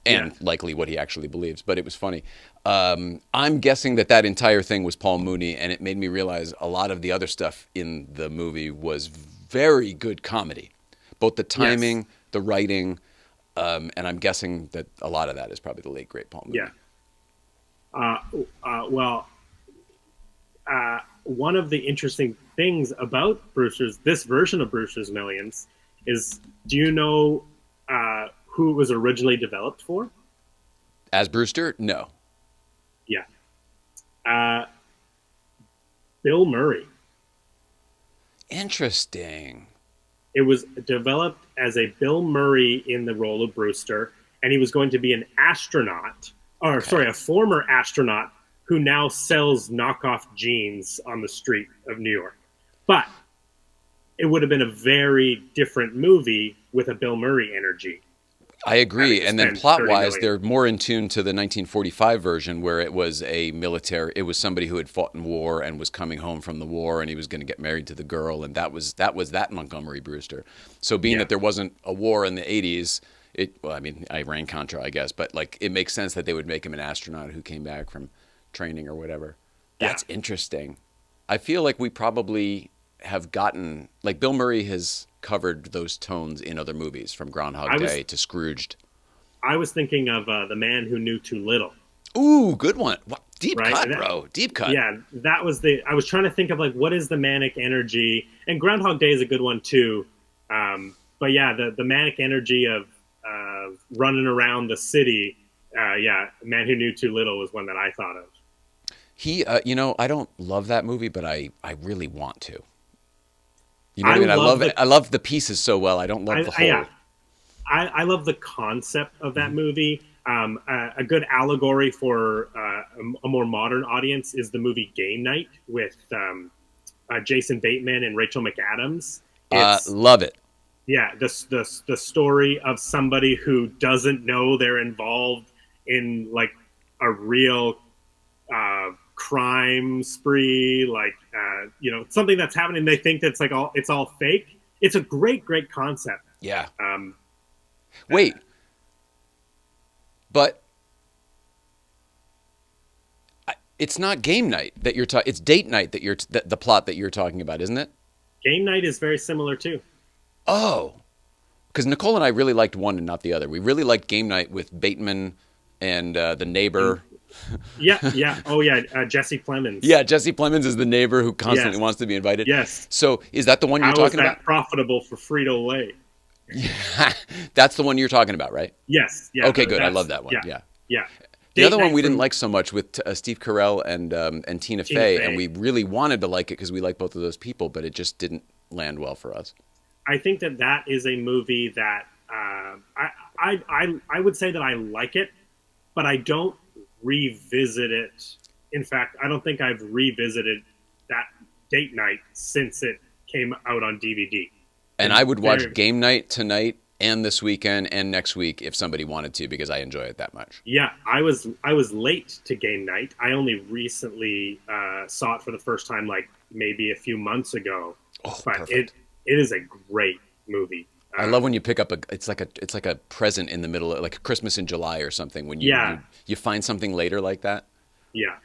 And likely what he actually believes, but it was funny. I'm guessing that entire thing was Paul Mooney, and it made me realize a lot of the other stuff in the movie was very good comedy, both the timing, the writing. And I'm guessing that a lot of that is probably the late great Paul Mooney. Yeah. One of the interesting things about this version of Brewster's Millions is, do you know who it was originally developed for? As Brewster? No. Yeah. Bill Murray. Interesting. It was developed as a Bill Murray in the role of Brewster, and he was going to be an astronaut, a former astronaut who now sells knockoff jeans on the street of New York. But it would have been a very different movie with a Bill Murray energy. I agree. And then plot-wise, they're more in tune to the 1945 version, where it was it was somebody who had fought in war and was coming home from the war, and he was going to get married to the girl, and that was that Montgomery Brewster. So being that there wasn't a war in the 80s, Iran-Contra, I guess, but like it makes sense that they would make him an astronaut who came back from training or whatever. That's interesting. I feel like we probably have gotten, like Bill Murray has covered those tones in other movies, from Groundhog Day to Scrooged. I was thinking of The Man Who Knew Too Little. Ooh, good one. Deep cut, bro. Deep cut. Yeah, that was I was trying to think of like, what is the manic energy? And Groundhog Day is a good one too. But yeah, the manic energy of running around the city. Man Who Knew Too Little was one that I thought of. I don't love that movie, but I really want to. You know what I mean? I love it. I love the pieces so well. I don't love the whole. I love the concept of that movie. A good allegory for a more modern audience is the movie Game Night with Jason Bateman and Rachel McAdams. Love it. Yeah, the story of somebody who doesn't know they're involved in like a real crime spree, like something that's happening. They think that's like it's all fake. It's a great concept. Yeah. Wait, but it's not Game Night that you're talking. It's Date Night the plot that you're talking about, isn't it? Game Night is very similar too. Oh, because Nicole and I really liked one and not the other. We really liked Game Night with Bateman and the neighbor. Yeah. Oh, yeah. Jesse Plemons. Yeah, Jesse Plemons is the neighbor who constantly wants to be invited. Yes. So is that the one you're talking about? How was that profitable for Frito-Lay? Yeah, that's the one you're talking about, right? Yes. Yeah. Okay, good. I love that one. Yeah. The other one we didn't like so much with Steve Carell and Tina Fey, and we really wanted to like it because we like both of those people, but it just didn't land well for us. I think that is a movie that I would say that I like it, but I don't revisit it. In fact, I don't think I've revisited that date night since it came out on DVD. And I would watch Game Night tonight and this weekend and next week if somebody wanted to, because I enjoy it that much. Yeah, I was late to Game Night. I only recently saw it for the first time, like maybe a few months ago. Oh, but perfect. it is a great movie. I love when you pick up it's like a present in the middle of like Christmas in July or something when you find something later like that. Yeah.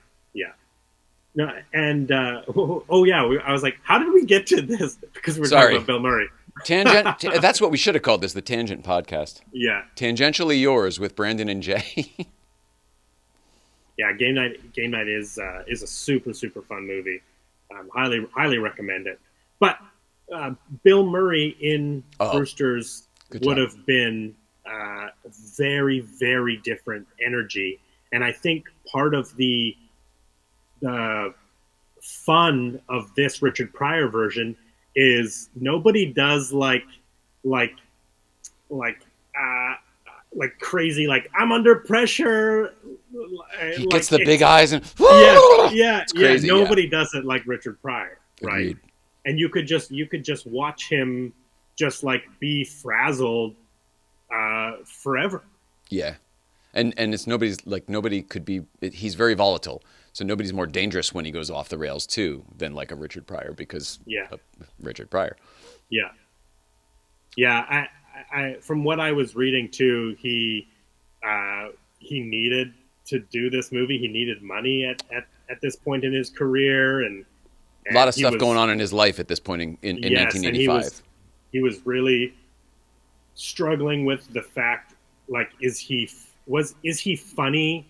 No, and I was like, how did we get to this? Because we're talking about Bill Murray. That's what we should have called this, the Tangent Podcast. Yeah. Tangentially Yours with Brandon and Jay. Yeah, Game Night is a super, super fun movie. Highly recommend it. But Bill Murray in Brewster's would have been very, very different energy. And I think part of the fun of this Richard Pryor version is nobody does like crazy, like I'm under pressure. He gets the big eyes and yeah. Nobody does it like Richard Pryor, right? Agreed. And you could just watch him just like be frazzled forever. Yeah, and it's nobody could be. He's very volatile. So nobody's more dangerous when he goes off the rails too than like a Richard Pryor because of Richard Pryor. Yeah. I from what I was reading too, he needed to do this movie. He needed money at this point in his career, and a lot of stuff going on in his life at this point in 1985. And he was really struggling with the fact, like, is he funny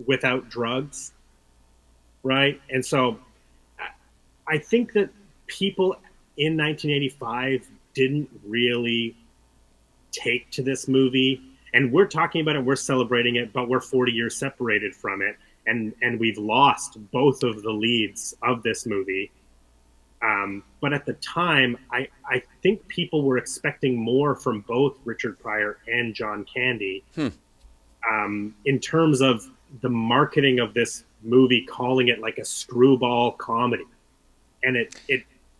without drugs? Right. And so I think that people in 1985 didn't really take to this movie. And we're talking about it, we're celebrating it, but we're 40 years separated from it. And we've lost both of the leads of this movie. But at the time, I think people were expecting more from both Richard Pryor and John Candy in terms of the marketing of this movie, calling it like a screwball comedy, and it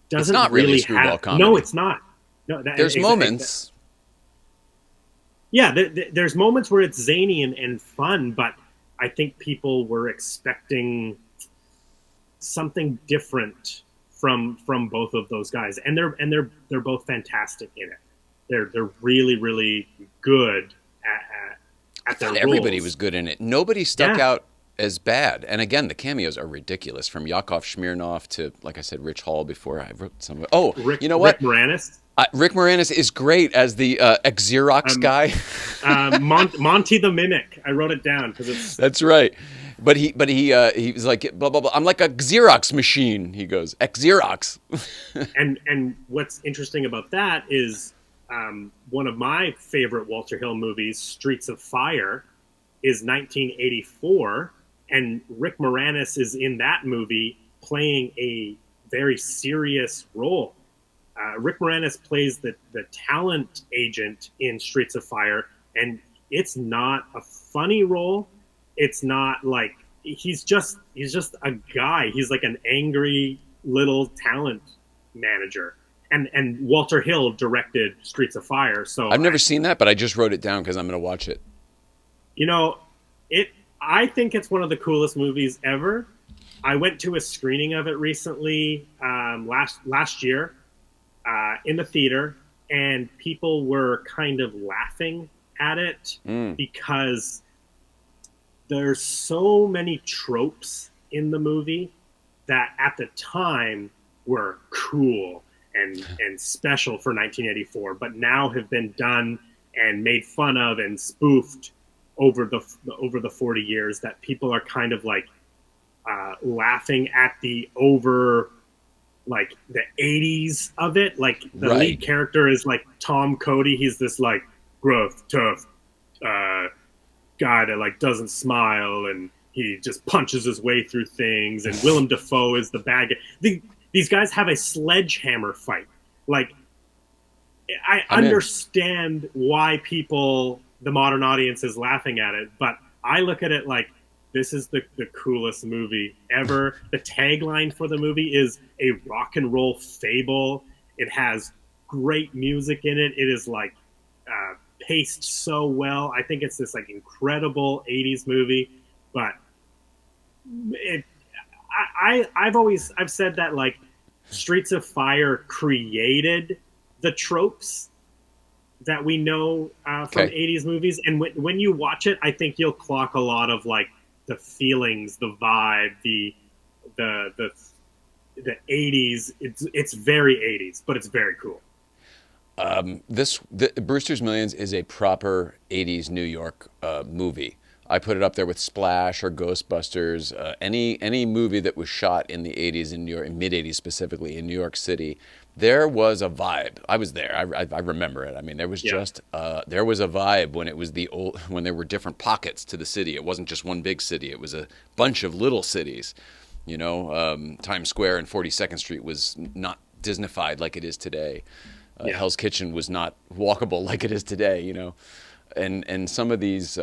doesn't. It's not really a screwball comedy. No, it's not. No, there's moments. There's moments where it's zany and fun, but I think people were expecting something different from both of those guys, and they're both fantastic in it. They're really, really good at their roles. Everybody was good in it. Nobody stuck out as bad. And again, the cameos are ridiculous, from Yakov Smirnoff to, like I said, Rich Hall before I wrote some of it. Oh, you know what? Rick Moranis? Rick Moranis is great as the Xerox guy. Monty the Mimic. I wrote it down because it's... That's right. But he was like, blah, blah, blah. I'm like a Xerox machine, he goes. Xerox. And what's interesting about that is one of my favorite Walter Hill movies, Streets of Fire, is 1984. And Rick Moranis is in that movie playing a very serious role. Rick Moranis plays the talent agent in Streets of Fire, and it's not a funny role. It's not like he's just a guy. He's like an angry little talent manager. And Walter Hill directed Streets of Fire. So I've never seen that, but I just wrote it down because I'm going to watch it. You know, I think it's one of the coolest movies ever. I went to a screening of it recently, last year, in the theater, and people were kind of laughing at it because there's so many tropes in the movie that at the time were cool and special for 1984, but now have been done and made fun of and spoofed over the 40 years, that people are kind of like laughing at the like the 80s of it. Like the lead character is like Tom Cody. He's this like gruff, tough guy that like doesn't smile, and he just punches his way through things. And Willem Dafoe is the bad guy. These guys have a sledgehammer fight. Like I I'm in. understand why the modern audience is laughing at it, but I look at it like this is the coolest movie ever. The tagline for the movie is a rock and roll fable. It has great music in it. It is like paced so well. I think it's this like incredible 80s movie, but it, I've said that like Streets of Fire created the tropes that we know from Okay. 80s movies, and when you watch it, I think you'll clock a lot of like the feelings, the vibe, the the the 80s. It's very 80s, but it's very cool. Brewster's Millions is a proper '80s New York movie. I put it up there with Splash or Ghostbusters. Any movie that was shot in the '80s in New York, mid '80s specifically in New York City, there was a vibe. I was there. I remember it. I mean, there was Yeah, just there was a vibe when it was the old when there were different pockets to the city. It wasn't just one big city. It was a bunch of little cities. Times Square and 42nd Street was not Disneyfied like it is today. yeah, Hell's Kitchen was not walkable like it is today. And some of these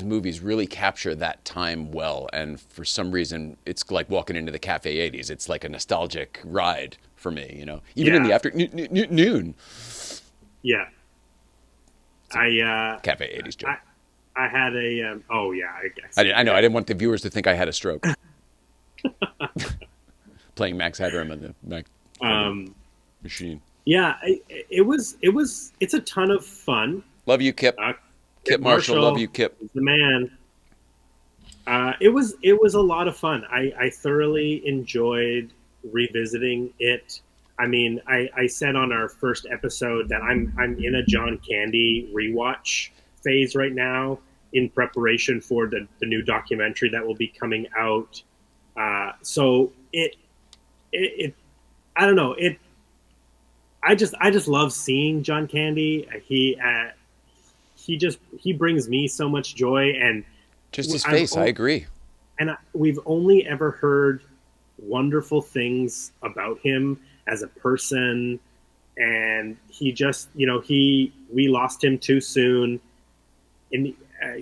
movies really capture that time well. And for some reason, it's like walking into the Cafe 80s. It's like a nostalgic ride for me. Even in the yeah, afternoon. yeah. I Cafe 80s joke. I had a oh yeah, I guess. I know. I didn't want the viewers to think I had a stroke. Playing Max Headroom on the Mac on the Um, machine. yeah, it's a ton of fun. Love you, Kip. Uh, Kip Marshall. Love you, Kip. is the man. It was a lot of fun. I thoroughly enjoyed revisiting it. I mean, I said on our first episode that I'm in a John Candy rewatch phase right now in preparation for the new documentary that will be coming out. So it I don't know it. I just love seeing John Candy. He brings me so much joy, and Just his I've face. I agree. we've only ever heard wonderful things about him as a person, and he just we lost him too soon, and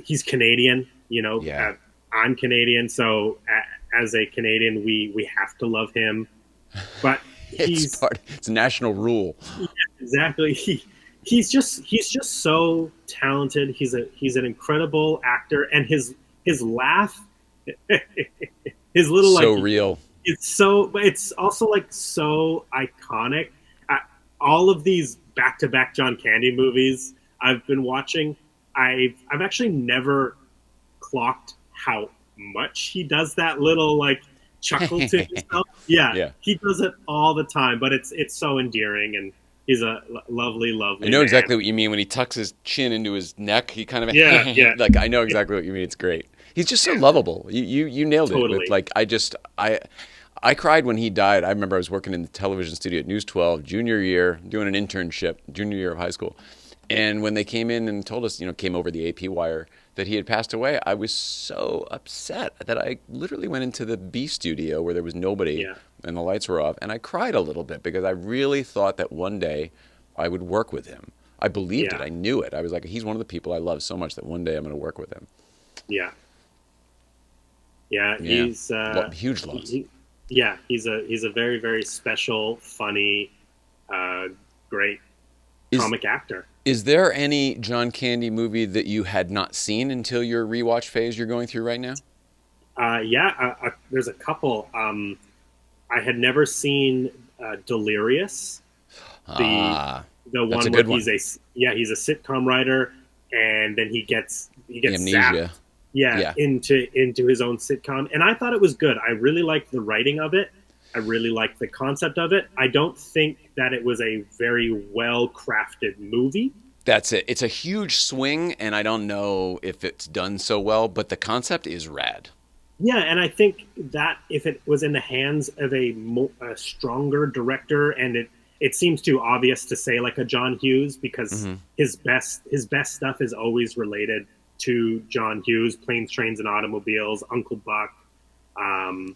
he's Canadian. Yeah. I'm Canadian, so as a Canadian, we have to love him, but he's It's a national rule. exactly he's just so talented. He's an incredible actor, and his laugh, his little like So real. it's also like so iconic. uh, all of these back-to-back John Candy movies I've been watching, I've actually never clocked how much he does that little like chuckle to himself. Yeah, Yeah. he does it all the time, but it's so endearing, and he's a lovely, I lovely know man. exactly what you mean when he tucks his chin into his neck. He kind of Yeah, yeah, like I know exactly what you mean. It's great. He's just so lovable. You nailed it with totally. like I cried when he died. I remember I was working in the television studio at News 12 junior year doing an internship junior year of high school. And when they came in and told us, came over the AP wire that he had passed away, I was so upset that I literally went into the B studio where there was nobody Yeah, and the lights were off, and I cried a little bit because I really thought that one day I would work with him. I believed it. yeah, I knew it. I was like, he's one of the people I love so much that one day I'm going to work with him. yeah, yeah. Yeah. Huge He, loss. he- yeah, he's a very, very special, funny, uh, great Is comic actor. is there any John Candy movie that you had not seen until your rewatch phase you're going through right now? Yeah, there's a couple. I had never seen Delirious, the Ah, the that's a one where good one. he's a sitcom writer, and then he gets Amnesia. zapped, yeah, Yeah. into his own sitcom, and I thought it was good. I really liked the writing of it. I really liked the concept of it. I don't think that it was a very well crafted movie. That's it. It's a huge swing, and I don't know if it's done so well, but the concept is rad. Yeah, and I think that if it was in the hands of a stronger director, and it seems too obvious to say like a John Hughes, because Hmm. his best stuff is always related to John Hughes: Planes, Trains, and Automobiles, Uncle Buck. Um,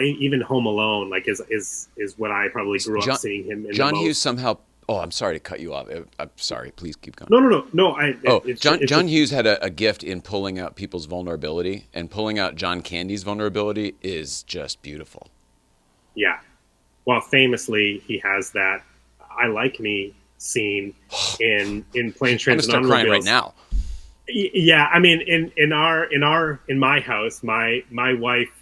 even Home Alone, like is what I probably grew up John seeing him in the John Hughes most. somehow. Oh, I'm sorry to cut you off. I'm sorry. Please keep going. No. Oh, It's John just Hughes had a gift in pulling out people's vulnerability, and pulling out John Candy's vulnerability is just beautiful. yeah. Well, famously, he has that "I like me" scene in Planes, I'm gonna Trains, and start crying right Automobiles. now. Yeah, I mean, in my house, my wife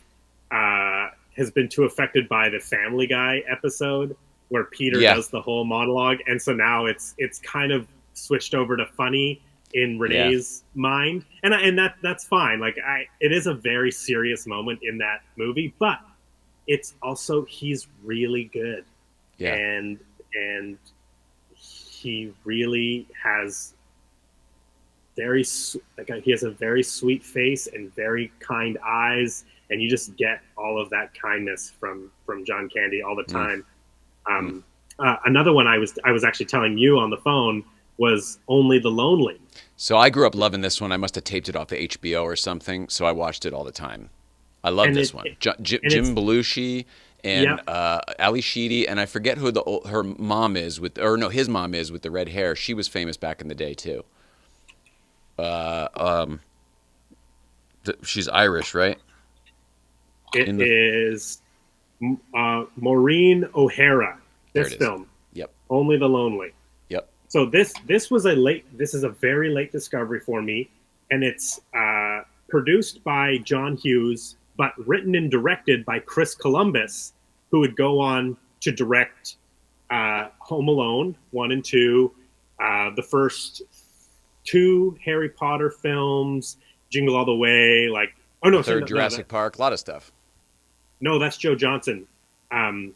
has been too affected by the Family Guy episode where Peter Yeah, does the whole monologue, and so now it's kind of switched over to funny in yeah, Renee's mind, and that's fine. Like it is a very serious moment in that movie, but it's also he's really good, yeah. and and he really has like he has a very sweet face and very kind eyes, and you just get all of that kindness from John Candy all the Mm, time. mm. Um, Another one I was actually telling you on the phone was Only the Lonely. So I grew up loving this one. I must have taped it off of HBO or something, so I watched it all the time. I love and this it, one. it and Jim it's Belushi and Yep. Ali Sheedy, and I forget who her mom is with, or no, his mom is with the red hair. She was famous back in the day too. Uh, um, she's Irish, right? It In the is Maureen O'Hara. There it This is. film, Yep, Only the Lonely. yep. So this is a very late discovery for me, and it's produced by John Hughes, but written and directed by Chris Columbus, who would go on to direct Home Alone 1 and 2, the first two Harry Potter films, Jingle All the Way, like oh The no, sorry, third no, no, Jurassic Park, a lot of stuff. no, that's Joe Johnson.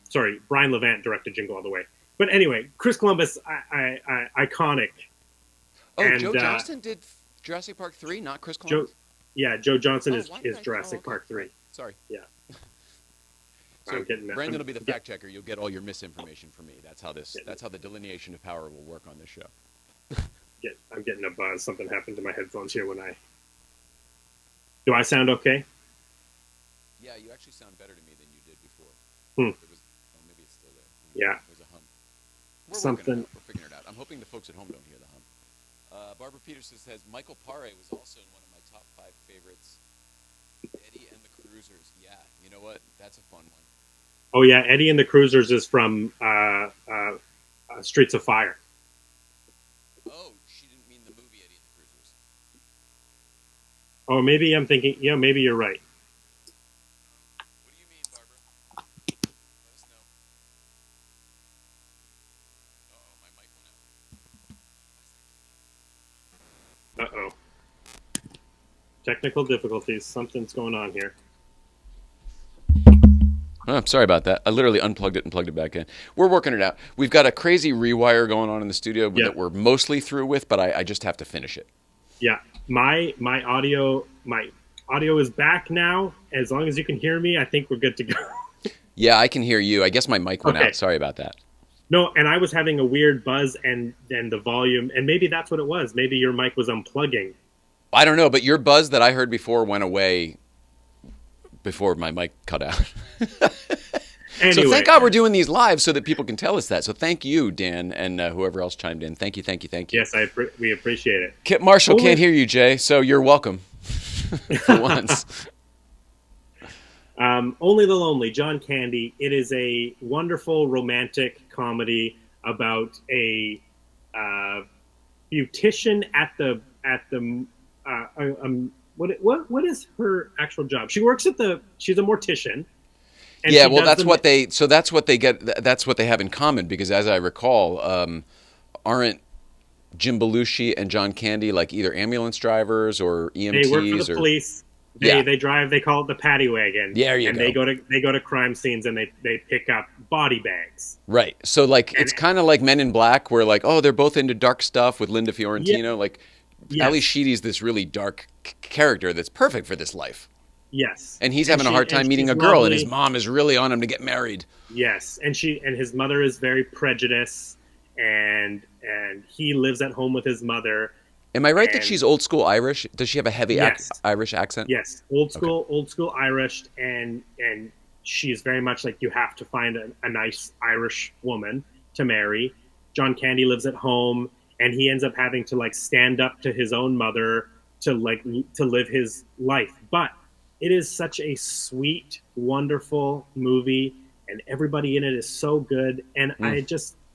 Sorry, Brian Levant directed Jingle All the Way. But anyway, Chris Columbus, iconic, Oh, Joe and Johnston did Jurassic Park 3, not Chris Joe, Columbus. yeah, Joe Johnson Oh, why did is I? Oh, Jurassic okay. Park All right. 3. Sorry. Yeah, So I'm getting that. Brandon will be the fact checker. You'll get all your misinformation from me. That's how the delineation of power will work on this show. I'm getting a buzz. Something happened to my headphones here when I. Do I sound okay? Yeah, you actually sound better to me than you did before. Hmm. It was, oh, maybe it's still there. Yeah, There's a hum. We're working it something. out. We're figuring it out. I'm hoping the folks at home don't hear the hum. Barbara Peterson says Michael Paré was also in one of my top 5 favorites. Eddie and the Cruisers. Yeah, you know what? That's a fun one. Oh yeah, Eddie and the Cruisers is from Streets of Fire. Oh, she didn't mean the movie Eddie and the Cruisers. Or maybe I'm thinking. Yeah, maybe you're right. What do you mean, Barbara? Let us know. Uh-oh, my mic went out. Uh oh. Technical difficulties. Something's going on here. Oh, I'm sorry about that. I literally unplugged it and plugged it back in. We're working it out. We've got a crazy rewire going on in the studio Yeah, that we're mostly through with, but I just have to finish it. yeah. My audio is back now. As long as you can hear me, I think we're good to go. Yeah, I can hear you. I guess my mic went Okay. out. Sorry about that. No, and I was having a weird buzz and the volume, and maybe that's what it was. Maybe your mic was unplugging. I don't know, but your buzz that I heard before went away before my mic cut out. So Anyway, thank God we're doing these live so that people can tell us that. So thank you, Dan, and whoever else chimed in. Thank you, thank you, thank you. yes, we appreciate it. Kit Marshall Only can't hear you, Jay, so you're welcome for once. Only the Lonely, John Candy. It is a wonderful romantic comedy about a beautician what is her actual job? She's a mortician, and Yeah, she well, does that's what they get. That's what they have in common because, as I recall, aren't Jim Belushi and John Candy like either ambulance drivers or they work for EMTs the or police. yeah, They drive. They call it the paddy wagon. there you And go. they go to crime scenes and they pick up body bags. Right. So like And it's kind of like Men in Black, where like they're both into dark stuff with Linda yeah, Fiorentino. Like Ali yes, Sheedy's this really dark character that's perfect for this life, yes. and he's And having a hard time meeting she's a girl, and his lovely. mom is really on him to get married. Yes, and his mother is very prejudiced, and he lives at home with his mother, Am I right that And she's old school Irish? Does she have a heavy yes, Irish accent? yes, Okay. old school Irish, and she is very much like you have to find a nice Irish woman to marry. John Candy lives at home, and he ends up having to like stand up to his own mother to like to live his life. But it is such a sweet, wonderful movie, and everybody in it is so good. And Mm.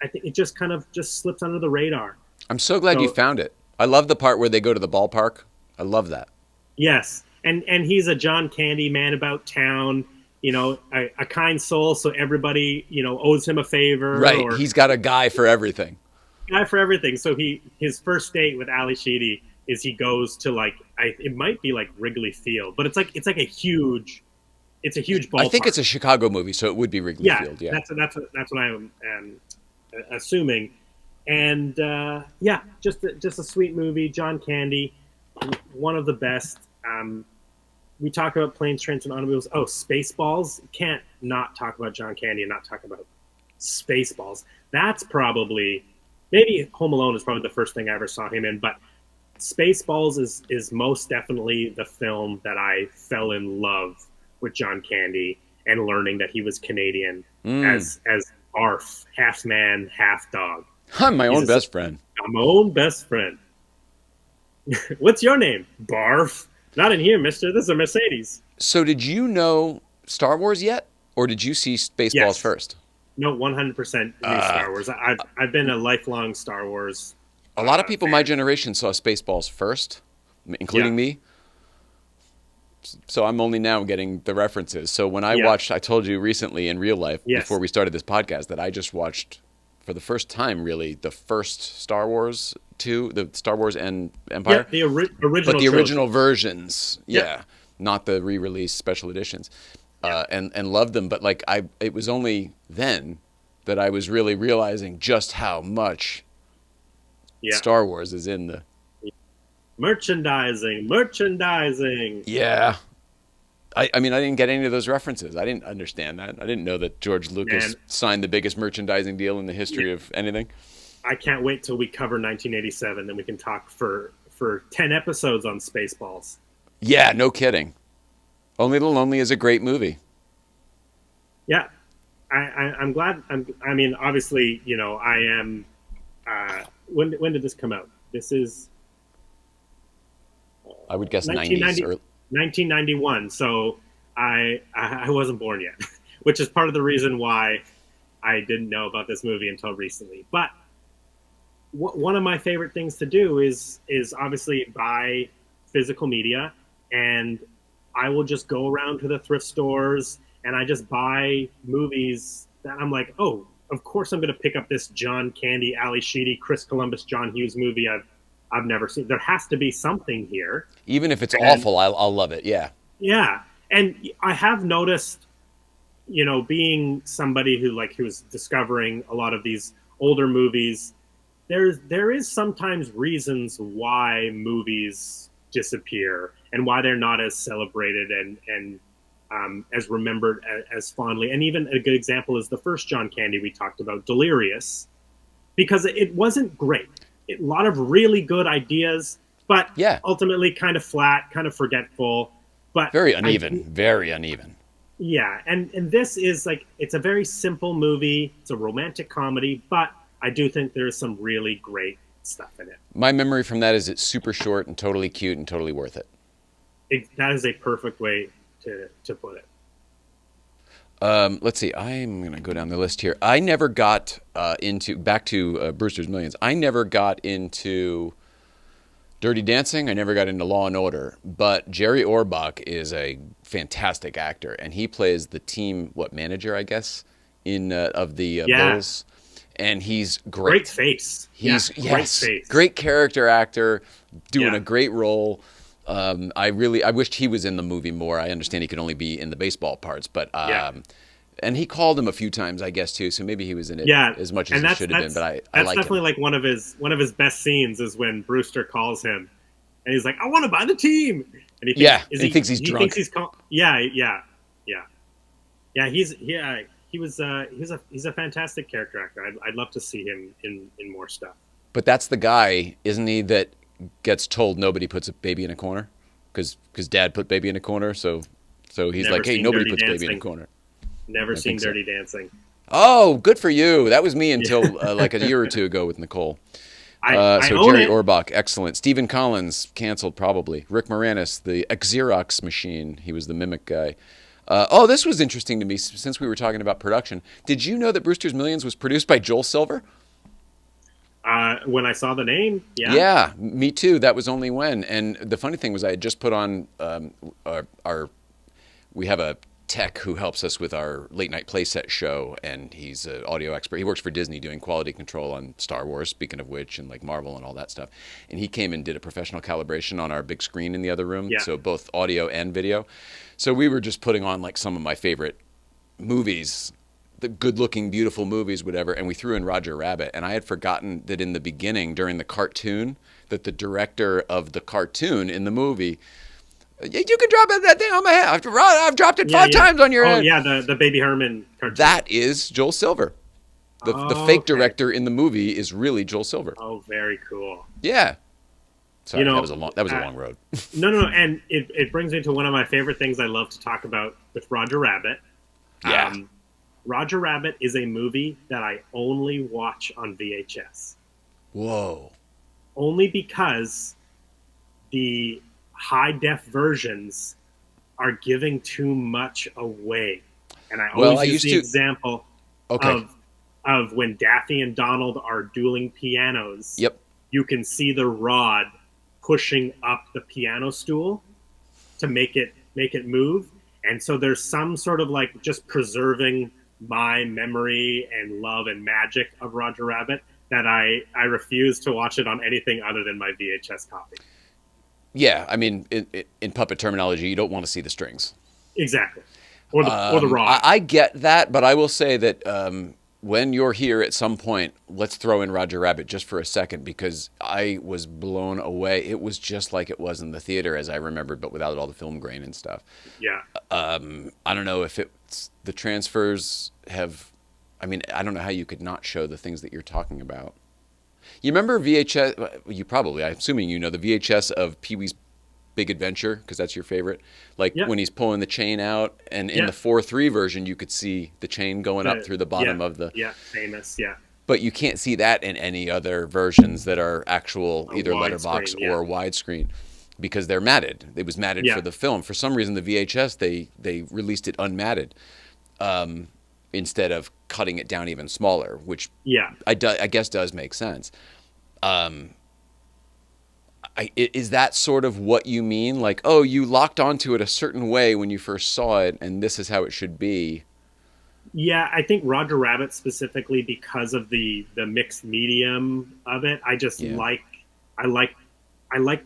I think it just kind of just slips under the radar. I'm so glad you So found it. I love the part where they go to the ballpark. I love that. yes, and he's a John Candy man about town. You know, a kind soul, so everybody owes him a favor Right. or He's got a guy for everything. guy for everything. So his first date with Ali Sheedy is he goes to like it might be like Wrigley Field, but it's like a huge I think it's ballpark. a Chicago movie, so it would be Wrigley Yeah, Field. Yeah. that's what I am assuming. And yeah, just a sweet movie. John Candy, one of the best. We talk about planes, trains, and automobiles. Oh, Spaceballs! Can't not talk about John Candy and not talk about Spaceballs. That's probably maybe Home Alone is probably the first thing I ever saw him in, but Spaceballs is most definitely the film that I fell in love with John Candy and learning that he was Canadian Mm. as Barf, half man, half dog. I'm my He's own best friend. I'm my own best friend. What's your name? Barf. Not in here, mister. This is a Mercedes. So did you know Star Wars yet? Or did you see Spaceballs Yes. first? No, 100% new Star Wars. I've been a lifelong Star Wars A lot of people my fan. generation saw Spaceballs first, Yeah. including me. So I'm only now getting the references. So when I Yeah. watched, I told you recently in real life Yes. before we started this podcast that I just watched for the first time really the first Star Wars 2, the Star Wars and Yeah, Empire, the but original the trilogy. original versions, Yeah. yeah, not the re-release special editions, Yeah. and loved them. But like it was only then that I was really realizing just how much Yeah. Star Wars is in the. Merchandising. Yeah. I mean, I didn't get any of those references. I didn't understand that. I didn't know that George Lucas Man, signed the biggest merchandising deal in the history of anything. I can't wait till we cover 1987, then we can talk for 10 episodes on Spaceballs. Yeah, no kidding. Only the Lonely is a great movie. Yeah, I'm glad. I mean, obviously, I am. When did this come out? This is I would guess 90s 1990, or 1991. So I wasn't born yet, which is part of the reason why I didn't know about this movie until recently. But one of my favorite things to do is obviously buy physical media, and I will just go around to the thrift stores and I just buy movies that I'm like, oh, of course I'm going to pick up this John Candy, Ali Sheedy, Chris Columbus, John Hughes movie I've never seen. There has to be something here. even if it's And awful, I'll love it. Yeah. yeah, and I have noticed, being somebody who's discovering a lot of these older movies, there is sometimes reasons why movies disappear and why they're not as celebrated and as remembered as fondly. And even a good example is the first John Candy we talked about, Delirious, because it wasn't great. A lot of really good ideas, but Yeah. ultimately kind of flat, kind of forgetful. But Very uneven. Very uneven. yeah, and this is like, it's a very simple movie. It's a romantic comedy, but I do think there's some really great stuff in it. My memory from that is it's super short and totally cute and totally worth it. That is a perfect way to put it. Let's see. I'm going to go down the list here. I never got back to Brewster's Millions. I never got into Dirty Dancing. I never got into Law and Order. But Jerry Orbach is a fantastic actor, and he plays the team manager, I guess, in of the Yeah. Bulls, and he's Great great. face. He's Yeah, great yes, face. great character actor, doing Yeah. a great role. I wished he was in the movie more. I understand he could only be in the baseball parts, but Yeah. and he called him a few times, I guess, too. So maybe he was in it Yeah, as much as and he that's should have been. But I that's like definitely him. like one of his best scenes is when Brewster calls him, and he's like, "I want to buy the team," and Yeah, and he thinks he's he drunk. Thinks he's yeah. He's a fantastic character actor. I'd love to see him in more stuff. But that's the guy, isn't he? That gets told nobody puts a baby in a corner because dad put baby in a corner. So he's Never like, hey, seen nobody Dirty puts baby in a Dancing. corner. Never I seen think so. Dirty Dancing. Oh, good for you. That was me Yeah. until like a year or two ago with Nicole. I So own Jerry it. Orbach, excellent. Stephen Collins, canceled probably. Rick Moranis, the Xerox machine. He was the mimic guy. Oh, this was interesting to me since we were talking about production. Did you know that Brewster's Millions was produced by Joel Silver? When I saw the name, yeah. Yeah, me too. That was only when. And the funny thing was, I had just put on our we have a tech who helps us with our late night playset show, and he's an audio expert. He works for Disney doing quality control on Star Wars, speaking of which, and like Marvel and all that stuff. And he came and did a professional calibration on our big screen in the other room, Yeah. so both audio and video. So we were just putting on like some of my favorite movies, the good-looking, beautiful movies, whatever, and we threw in Roger Rabbit. And I had forgotten that in the beginning, during the cartoon, that the director of the cartoon in the movie, you can drop that thing on my head. I've dropped it Yeah, five yeah. times on your Oh, head. yeah, the Baby Herman cartoon. That is Joel Silver. The Oh, fake okay. director in the movie is really Joel Silver. Oh, very cool. Yeah. Sorry, You know, that was a long road. No, and it brings me to one of my favorite things I love to talk about with Roger Rabbit. Yeah. Roger Rabbit is a movie that I only watch on VHS. Whoa. Only because the high def versions are giving too much away. And I Well, always I use used the to- example Okay. of when Daffy and Donald are dueling pianos. Yep. You can see the rod pushing up the piano stool to make it move. And so there's some sort of like just preserving my memory and love and magic of Roger Rabbit that I refuse to watch it on anything other than my VHS copy. Yeah, I mean, in puppet terminology, you don't want to see the strings. Exactly. Or the rod. I get that, but I will say that when you're here at some point, let's throw in Roger Rabbit just for a second, because I was blown away. It was just like it was in the theater as I remembered, but without all the film grain and stuff. Yeah. I don't know if it's the transfers have. I mean, I don't know how you could not show the things that you're talking about. You remember VHS? You probably, I'm assuming you know the VHS of Pee-wee's Big Adventure, because that's your favorite. Like Yeah. when he's pulling the chain out, and in Yeah. the 4:3 version, you could see the chain going up through the bottom of the. Yeah, famous. Yeah. But you can't see that in any other versions that are actual either widescreen, letterbox yeah. or widescreen, because they're matted. It was matted Yeah. for the film. For some reason, the VHS they released it unmatted, instead of cutting it down even smaller, which Yeah. I guess does make sense. Is that sort of what you mean? Like, oh, you locked onto it a certain way when you first saw it, and this is how it should be. Yeah, I think Roger Rabbit specifically because of the mixed medium of it. I just Yeah. I like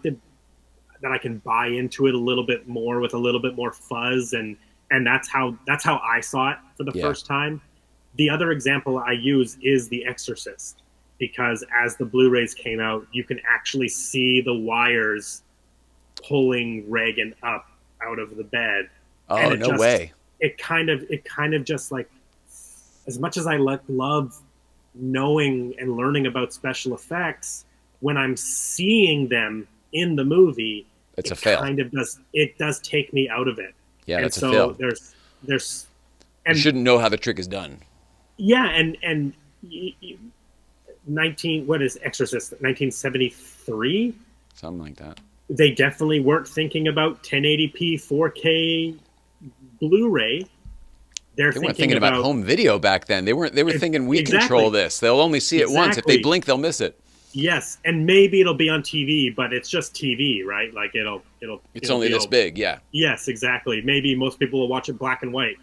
that I can buy into it a little bit more with a little bit more fuzz, and that's how I saw it for the Yeah. first time. The other example I use is The Exorcist, because as the Blu-rays came out, you can actually see the wires pulling Reagan up out of the bed. Oh, And it no just- way. It kind of just like, as much as I love knowing and learning about special effects, when I'm seeing them in the movie, It's it a fail. It does take me out of it. Yeah, And that's a so fail. there's You shouldn't know how the trick is done. yeah, and 19 what is Exorcist 1973? Something like that. They definitely weren't thinking about 1080p 4K Blu-ray. They're They weren't thinking about home video back then. They were thinking we Exactly. control this. They'll only see it once. If they Exactly. blink, they'll miss it. Yes, and maybe it'll be on TV, but it's just TV, right? Like it'll It's only this big, yeah. Yes, exactly. Maybe most people will watch it black and white,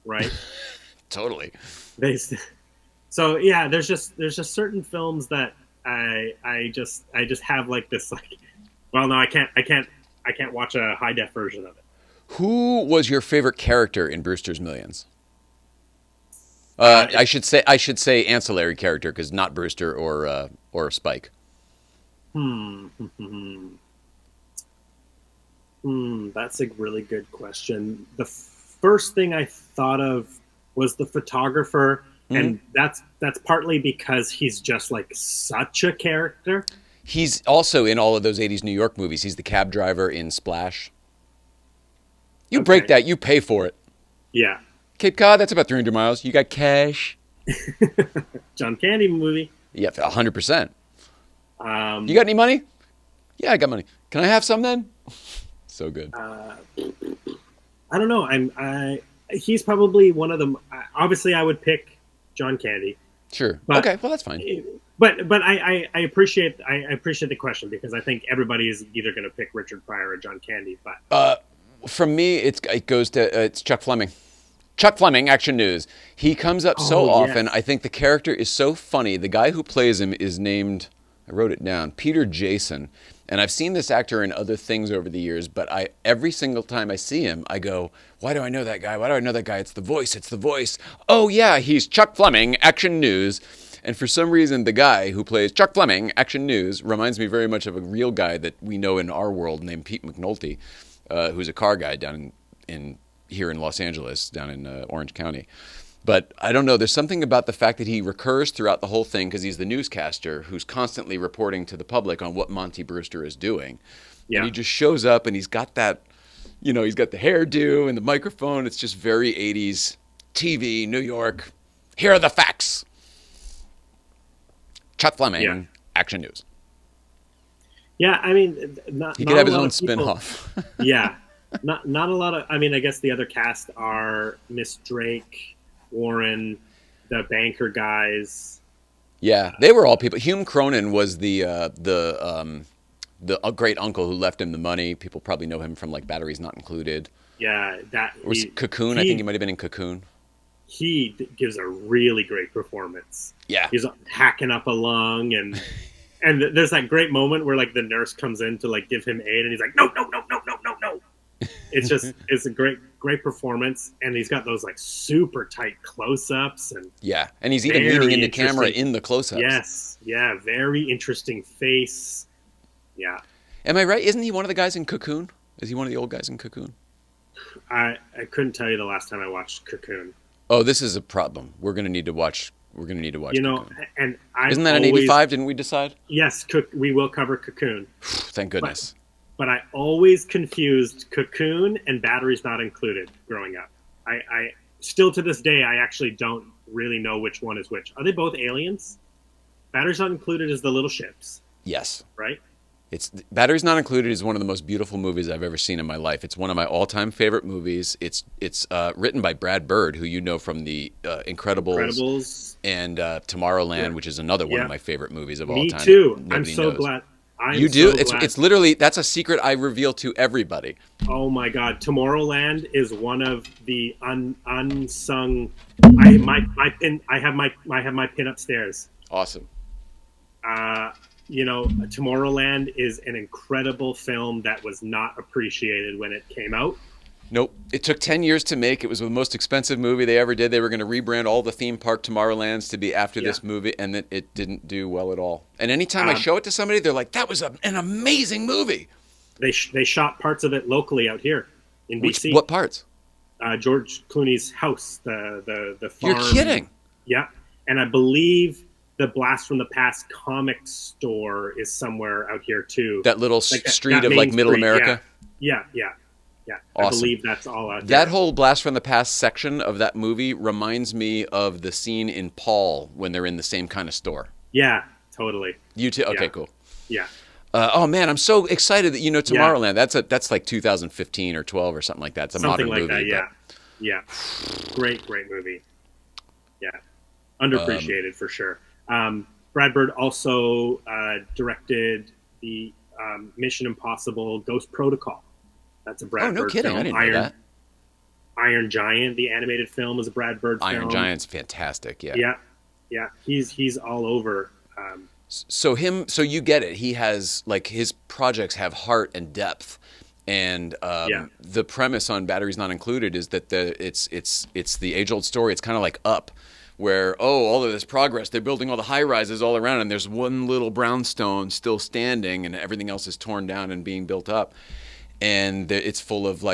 right? Totally. So yeah, there's just certain films that I just have like this like, well, no, I can't watch a high def version of it. Who was your favorite character in Brewster's Millions? I should say ancillary character, because not Brewster or Spike. That's a really good question. The first thing I thought of was the photographer, and that's partly because he's just like such a character. He's also in all of those 80s New York movies. He's the cab driver in Splash. You break that, you pay for it. Yeah. Cape Cod, that's about 300 miles. You got cash? John Candy movie. Yeah, 100%. You got any money? Yeah, I got money. Can I have some then? So good. I don't know. He's probably one of them. Obviously, I would pick John Candy. Sure. But, okay, well, that's fine. But I appreciate the question, because I think everybody is either going to pick Richard Pryor or John Candy. But from me, it goes to it's Chuck Fleming. Chuck Fleming, Action News. He comes up so often. Yes. I think the character is so funny. The guy who plays him is named, I wrote it down, Peter Jason. And I've seen this actor in other things over the years, but every single time I see him, I go, why do I know that guy? Why do I know that guy? It's the voice. It's the voice. Oh, yeah, he's Chuck Fleming, Action News. And for some reason, the guy who plays Chuck Fleming, Action News, reminds me very much of a real guy that we know in our world named Pete McNulty, who's a car guy down in here in Los Angeles, down in Orange County. But I don't know. There's something about the fact that he recurs throughout the whole thing because he's the newscaster who's constantly reporting to the public on what Monty Brewster is doing. Yeah. And he just shows up and he's got that, he's got the hairdo and the microphone. It's just very 80s TV, New York. Here are the facts. Chuck Fleming, Action News. Yeah, I mean, he could have his own spin-off. Yeah. Not a lot of, I mean, I guess the other cast are Miss Drake, Warren, the banker guys. Yeah, they were all people. Hume Cronin was the great uncle who left him the money. People probably know him from like Batteries Not Included. Yeah, Cocoon. I think he might have been in Cocoon. He gives a really great performance. Yeah, he's hacking up a lung, and there's that great moment where like the nurse comes in to like give him aid, and he's like, no. It's a great performance, and he's got those like super tight close-ups, and and he's even leaning into camera in the close-ups. Yes, yeah, very interesting face. Yeah, am I right? Isn't he one of the guys in Cocoon? Is he one of the old guys in Cocoon? I couldn't tell you the last time I watched Cocoon. Oh, this is a problem. We're gonna need to watch. Cocoon. And isn't that an 85? Didn't we decide? Yes, we will cover Cocoon. Thank goodness. But I always confused Cocoon and Batteries Not Included growing up. I still to this day, I actually don't really know which one is which. Are they both aliens? Batteries Not Included is the little ships. Yes. Right? It's Batteries Not Included is one of the most beautiful movies I've ever seen in my life. It's one of my all-time favorite movies. It's written by Brad Bird, who you know from the Incredibles and Tomorrowland, which is another one of my favorite movies of all time. Me too. I'm so glad. You do? It's literally, that's a secret I reveal to everybody. Oh my God. Tomorrowland is one of the unsung. I have my pin upstairs. Awesome. Tomorrowland is an incredible film that was not appreciated when it came out. Nope. It took 10 years to make. It was the most expensive movie they ever did. They were going to rebrand all the theme park Tomorrowlands to be after this movie, and it didn't do well at all. And anytime I show it to somebody, they're like, that was an amazing movie. They shot parts of it locally out here in BC. What parts? George Clooney's house, the farm. You're kidding. Yeah. And I believe the Blast from the Past comic store is somewhere out here too. That little street of like Middle America? Yeah. Awesome. I believe that's all out there. That whole Blast from the Past section of that movie reminds me of the scene in Paul when they're in the same kind of store. Yeah, totally. You too? Okay, cool. Yeah. Oh man, I'm so excited that Tomorrowland. That's like 2015 or 12 or something like that. It's a something modern like movie. That, yeah. Great movie. Yeah. Underappreciated for sure. Brad Bird also directed the Mission Impossible Ghost Protocol. That's a Brad Bird kidding. film. I didn't know that. Iron Giant, the animated film, is a Brad Bird film. Iron Giant's fantastic. Yeah. He's all over. So you get it. He has like his projects have heart and depth, and the premise on Batteries Not Included is that it's the age-old story. It's kind of like Up, where all of this progress, they're building all the high rises all around, and there's one little brownstone still standing, and everything else is torn down and being built up. And it's full of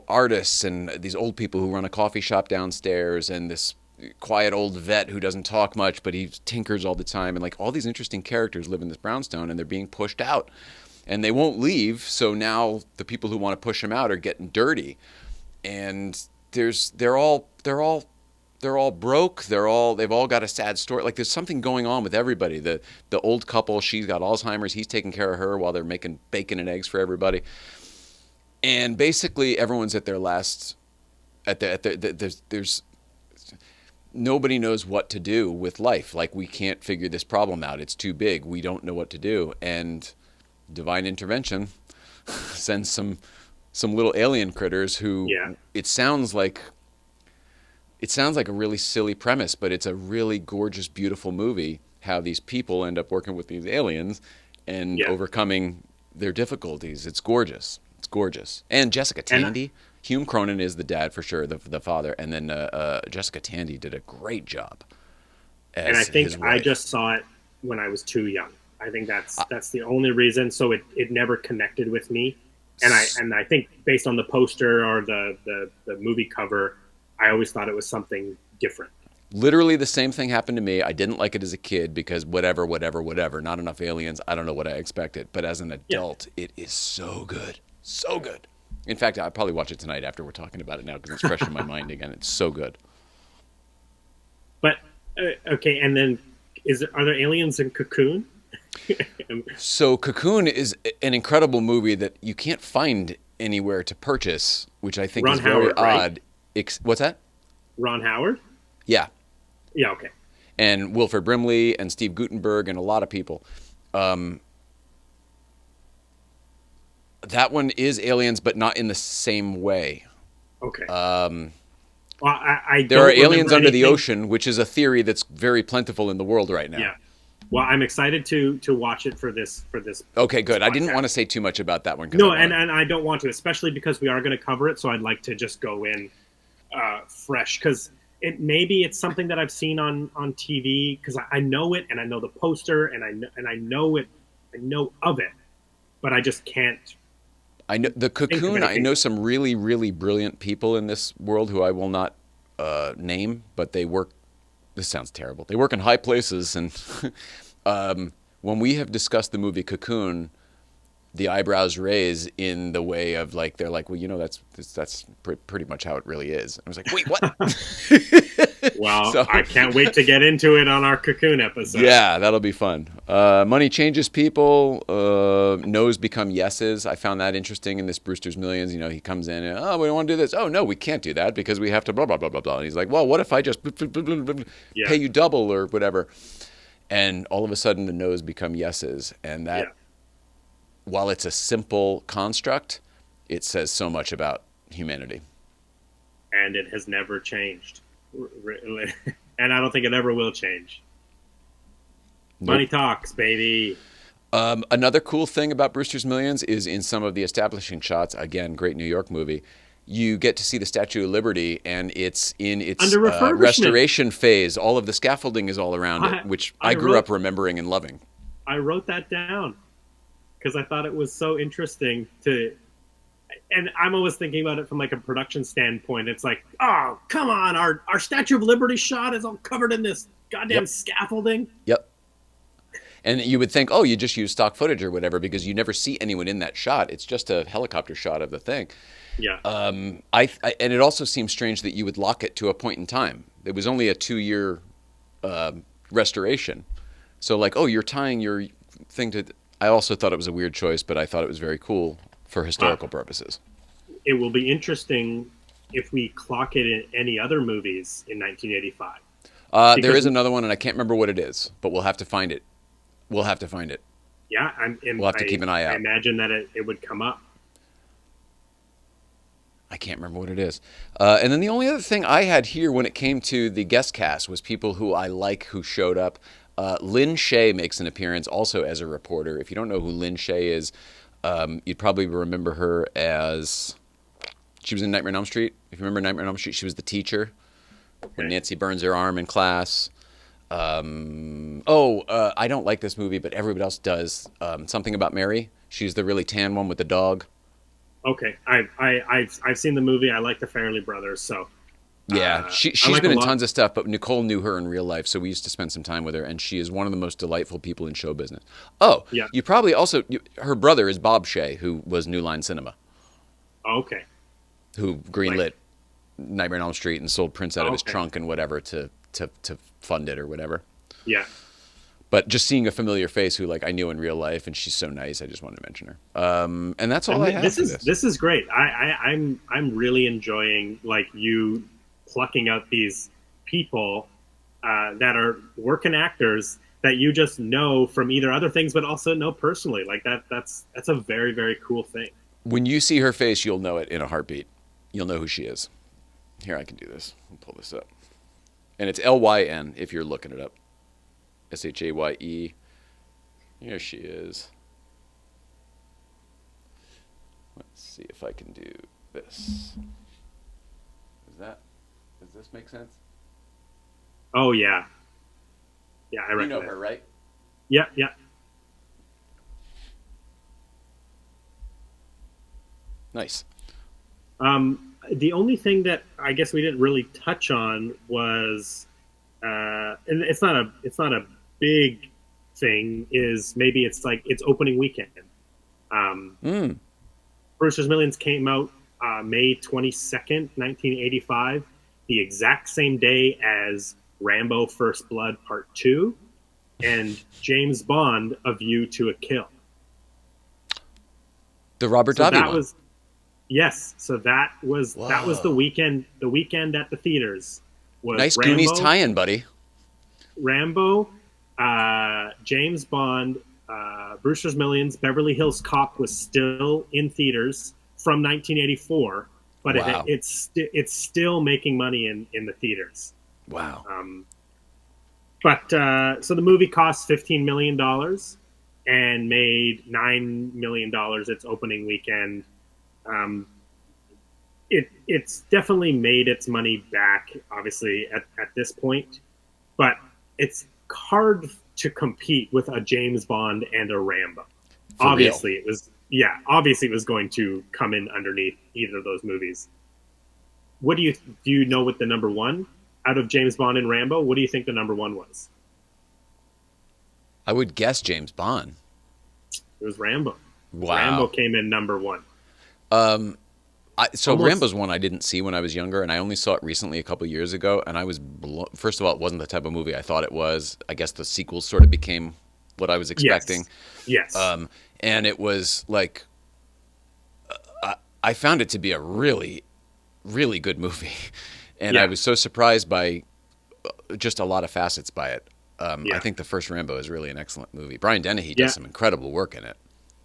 artists and these old people who run a coffee shop downstairs, and this quiet old vet who doesn't talk much, but he tinkers all the time, and like all these interesting characters live in this brownstone, and they're being pushed out, and they won't leave. So now the people who want to push them out are getting dirty, and they're all broke. They've all got a sad story. Like there's something going on with everybody. The old couple, she's got Alzheimer's. He's taking care of her while they're making bacon and eggs for everybody. And basically, everyone's at their last. There's nobody knows what to do with life. Like we can't figure this problem out. It's too big. We don't know what to do. And divine intervention sends some little alien critters who it sounds like a really silly premise, but it's a really gorgeous, beautiful movie. How these people end up working with these aliens and overcoming their difficulties. It's gorgeous. It's gorgeous. And Jessica Tandy, Hume Cronin is the dad for sure, the father, and then Jessica Tandy did a great job. And I think I just saw it when I was too young. I think that's the only reason. So it never connected with me. And I think based on the poster or the movie cover, I always thought it was something different. Literally the same thing happened to me. I didn't like it as a kid because whatever. Not enough aliens. I don't know what I expected. But as an adult, it is so good. So good. In fact, I'll probably watch it tonight after we're talking about it now because it's fresh in my mind again. It's so good. But, okay, and then are there aliens in Cocoon? So Cocoon is an incredible movie that you can't find anywhere to purchase, which I think is very odd. Right? What's that? Ron Howard? Yeah. Yeah, okay. And Wilford Brimley and Steve Guttenberg and a lot of people. That one is aliens, but not in the same way. Okay. Well, I there are aliens under the ocean, which is a theory that's very plentiful in the world right now. Yeah. Well, I'm excited to watch it for this. Okay, good. I didn't want to say too much about that one. No, and I don't want to, especially because we are going to cover it. So I'd like to just go in fresh because maybe it's something that I've seen on TV because I know it and I know the poster and I know it. I know of it, but I just can't. I know the Cocoon. I know some really, really brilliant people in this world who I will not name, but they work. This sounds terrible. They work in high places, and when we have discussed the movie Cocoon, the eyebrows raise in the way of like they're like, well, that's pretty much how it really is. I was like, wait, what? Well, so, I can't wait to get into it on our Cocoon episode. Yeah, that'll be fun. Money changes people. No's become yeses. I found that interesting in this Brewster's Millions. He comes in and, we want to do this. Oh, no, we can't do that because we have to blah, blah, blah, blah, blah. And he's like, well, what if I just pay you double or whatever? And all of a sudden the no's become yeses. And that, while it's a simple construct, it says so much about humanity. And it has never changed. And I don't think it ever will change. Nope. Money talks, baby. Another cool thing about Brewster's Millions is in some of the establishing shots, again, great New York movie, you get to see the Statue of Liberty, and it's in its restoration phase. All of the scaffolding is all around it, which I grew up remembering and loving. I wrote that down because I thought it was so interesting to... And I'm always thinking about it from like a production standpoint. It's like, oh, come on, our Statue of Liberty shot is all covered in this goddamn scaffolding. Yep. And you would think, oh, you just use stock footage or whatever because you never see anyone in that shot. It's just a helicopter shot of the thing. Yeah. And it also seems strange that you would lock it to a point in time. It was only a 2-year restoration. So like, oh, you're tying your thing to... I also thought it was a weird choice, but I thought it was very cool for historical purposes. It will be interesting if we clock it in any other movies in 1985. There is another one, and I can't remember what it is, but we'll have to find it. We'll have to find it. Yeah, we'll have to keep an eye out. I imagine that it would come up. I can't remember what it is. And then the only other thing I had here when it came to the guest cast was people who I like who showed up. Lynn Shay makes an appearance also as a reporter. If you don't know who Lynn Shay is, you'd probably remember her as... She was in Nightmare on Elm Street. If you remember Nightmare on Elm Street, she was the teacher when Nancy burns her arm in class. I don't like this movie, but everybody else does. Something About Mary. She's the really tan one with the dog. Okay, I've seen the movie. I like the Farrelly brothers, so Yeah, I she's like been a in lot. tons of stuff, but Nicole knew her in real life, so we used to spend some time with her, and she is one of the most delightful people in show business. Oh, Yeah. you probably also her brother is Bob Shea, who was New Line Cinema, Okay. who Like greenlit Nightmare on Elm Street and sold prints out of his okay. trunk and whatever to fund it or whatever. Yeah. But just seeing a familiar face who like I knew in real life, and she's so nice, I just wanted to mention her. And that's all I have This for is this. this is great. I'm really enjoying like you plucking out these people that are working actors that you just know from either other things, but also know personally. Like that's a very very cool thing. When you see her face, you'll know it in a heartbeat. You'll know who she is. Here, I can do this. I'll pull this up. And it's Lyn if you're looking it up. Shaye. Here she is. Let's see if I can do this. Does this make sense? Oh yeah, yeah. I You recognize know her, right? Yeah, yeah. Nice. The only thing that I guess we didn't really touch on was, and it's not a big thing. Is maybe it's like it's opening weekend. Mm. Brewster's Millions came out May 22nd, 1985, the exact same day as Rambo: First Blood Part 2 and James Bond: A View to a Kill. The Robert So Davi that one. was yes. So that was the Whoa. weekend. The weekend at the theaters was Nice Goonies tie-in, buddy. Rambo, James Bond, Brewster's Millions, Beverly Hills Cop was still in theaters from 1984, but Wow. it's still making money in the theaters. Wow. So the movie cost $15 million and made $9 million its opening weekend. It's definitely made its money back, obviously, at this point, but it's hard to compete with a James Bond and a Rambo. For Obviously, real. it was going to come in underneath either of those movies. What do you know what the number one out of James Bond and Rambo? What do you think the number one was? I would guess James Bond. It was Rambo. Wow. Rambo came in number one. So Almost- Rambo's one I didn't see when I was younger, and I only saw it recently a couple years ago, and I was first of all, it wasn't the type of movie I thought it was. I guess the sequels sort of became what I was expecting. Yes. And it was like I found it to be a really, really good movie, and Yeah. I was so surprised by just a lot of facets by it. Yeah. I think the first Rambo is really an excellent movie. Brian Dennehy Yeah. does some incredible work in it.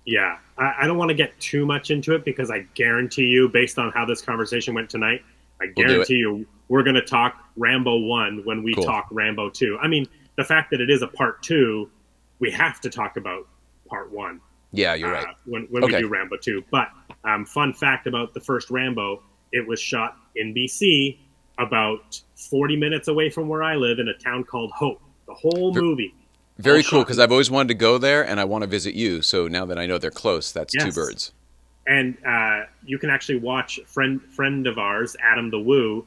Yeah, I don't want to get too much into it because I guarantee you, based on how this conversation went tonight, I We'll do guarantee you we're going to talk Rambo 1 when we Cool. talk Rambo 2. I mean, the fact that it is a part 2, we have to talk about part 1 Yeah, you're right. when we Okay. do Rambo 2. But fun fact about the first Rambo, it was shot in BC about 40 minutes away from where I live in a town called Hope. The whole movie. Very all cool, shot because I've always wanted to go there, and I want to visit you. So now that I know they're close, that's two Yes. birds. And you can actually watch friend of ours, Adam the Woo.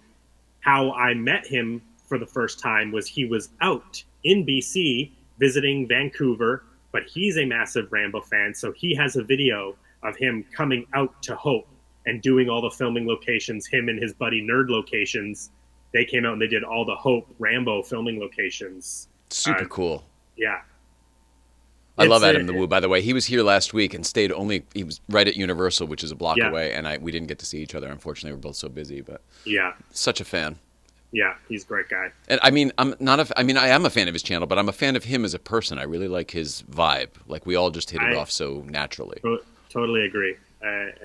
How I met him for the first time was he was out in BC visiting Vancouver, but he's a massive Rambo fan, so he has a video of him coming out to Hope and doing all the filming locations. Him and his buddy Nerd Locations, they came out and they did all the Hope Rambo filming locations. Super cool. Yeah. I love It's Adam the Woo, by the way. He was here last week and stayed only. He was right at Universal, which is a block Yeah. away, and we didn't get to see each other. Unfortunately, we're both so busy. But Yeah. such a fan. Yeah. He's a great guy. And I mean, I'm not a. I mean, I am a fan of his channel, but I'm a fan of him as a person. I really like his vibe. Like we all just hit it off so naturally. Totally agree.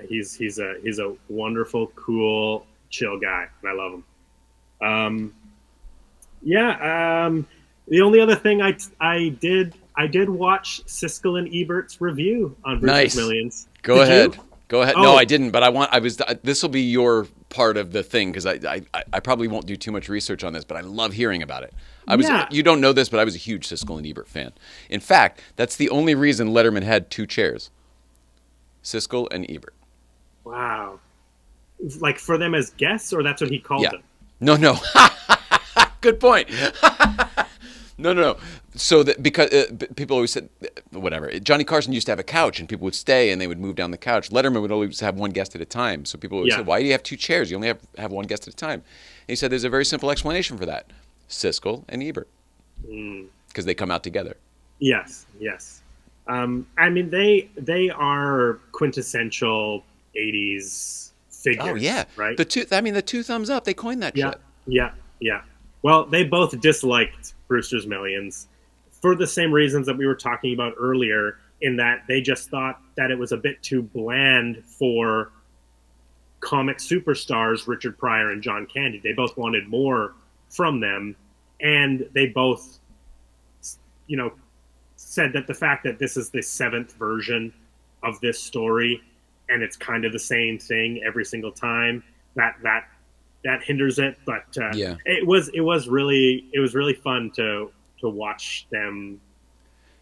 He's a wonderful, cool, chill guy, and I love him. The only other thing I did watch Siskel and Ebert's review on Brewster's Nice. Millions. Go Did ahead. you? Go ahead. Oh. No, I didn't. But this will be your part of the thing because I probably won't do too much research on this, but I love hearing about it. Yeah. You don't know this, but I was a huge Siskel and Ebert fan. In fact, that's the only reason Letterman had two chairs. Siskel and Ebert. Wow. Like for them as guests, or that's what he called Yeah. them? No, no. Good point. No, no, no. So that because people always said whatever. Johnny Carson used to have a couch, and people would stay, and they would move down the couch. Letterman would always have one guest at a time. So people always Yeah. said, "Why do you have two chairs? You only have one guest at a time." And he said, "There's a very simple explanation for that: Siskel and Ebert, because they come out together." Yes. Yes. I mean, they are quintessential '80s Oh figures, yeah, right? the two. I mean, the two thumbs up. They coined that Yeah. shit. Yeah. Yeah. Well, they both disliked Brewster's Millions for the same reasons that we were talking about earlier, in that they just thought that it was a bit too bland for comic superstars Richard Pryor and John Candy. They both wanted more from them, and they both, you know, said that the fact that this is the seventh version of this story and it's kind of the same thing every single time, that hinders it. But Yeah. it was really fun to watch them,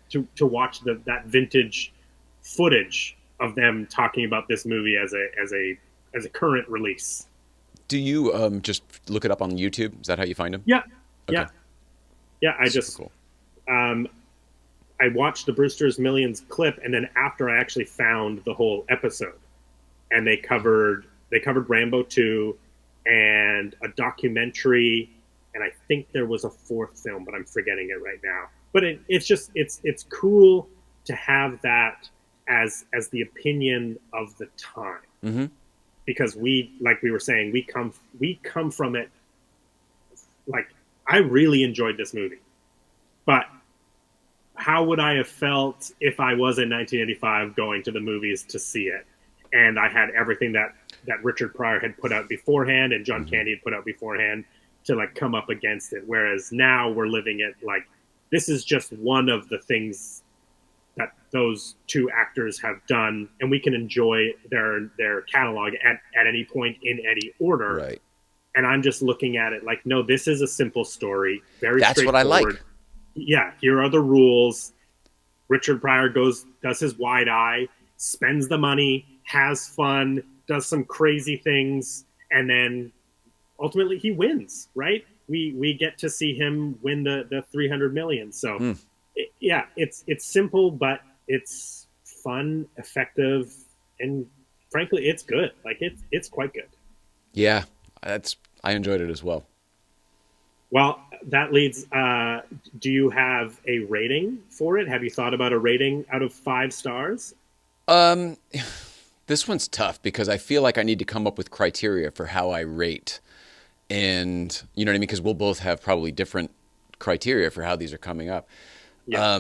to watch that vintage footage of them talking about this movie as a current release. Do you just look it up on YouTube? Is that how you find them? Yeah, Okay. yeah, yeah. Super cool. Um, I watched the Brewster's Millions clip, and then after I actually found the whole episode, and they covered Rambo 2 and a documentary, and I think there was a fourth film, but I'm forgetting it right now. But it's cool to have that as the opinion of the time, Mm-hmm. because like we were saying, we come from it. Like, I really enjoyed this movie, but how would I have felt if I was in 1985 going to the movies to see it, and I had everything that Richard Pryor had put out beforehand and John Candy had put out beforehand to like come up against it? Whereas now we're living it like this is just one of the things that those two actors have done, and we can enjoy their catalog at any point in any order. Right. And I'm just looking at it like, no, this is a simple story, very That's what I straightforward. like. Yeah, here are the rules. Richard Pryor does his wide eye, spends the money, has fun, does some crazy things, and then ultimately he wins, right? We get to see him win the 300 million. So yeah, it's simple, but it's fun, effective, and frankly, it's good. Like it's quite good. Yeah, I enjoyed it as well. Well, that leads. Do you have a rating for it? Have you thought about a rating out of 5 stars? Um, this one's tough because I feel like I need to come up with criteria for how I rate, and you know what I mean? Because we'll both have probably different criteria for how these are coming up. Yeah.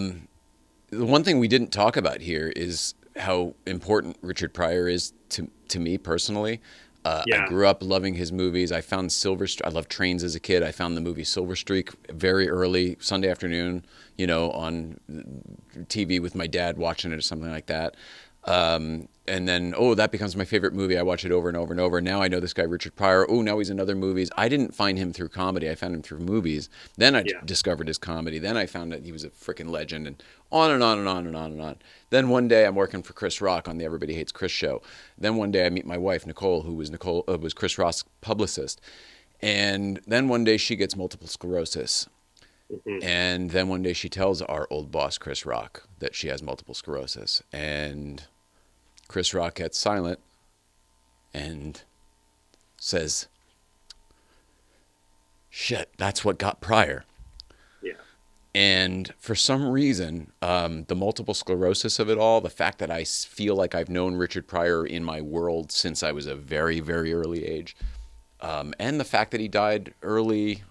The one thing we didn't talk about here is how important Richard Pryor is to me personally. Yeah. I grew up loving his movies. I found I loved trains as a kid. I found the movie Silver Streak very early, Sunday afternoon, on TV with my dad watching it or something like that. And then, that becomes my favorite movie. I watch it over and over and over. Now I know this guy, Richard Pryor. Oh, now he's in other movies. I didn't find him through comedy. I found him through movies. Then I discovered his comedy. Then I found that he was a freaking legend, and on and on and on and on and on. Then one day I'm working for Chris Rock on the Everybody Hates Chris show. Then one day I meet my wife, Nicole, who was Chris Rock's publicist. And then one day she gets multiple sclerosis. Mm-hmm. And then one day she tells our old boss, Chris Rock, that she has multiple sclerosis. And Chris Rock gets silent and says, "Shit, that's what got Pryor." Yeah. And for some reason, the multiple sclerosis of it all, the fact that I feel like I've known Richard Pryor in my world since I was a very, very early age, and the fact that he died early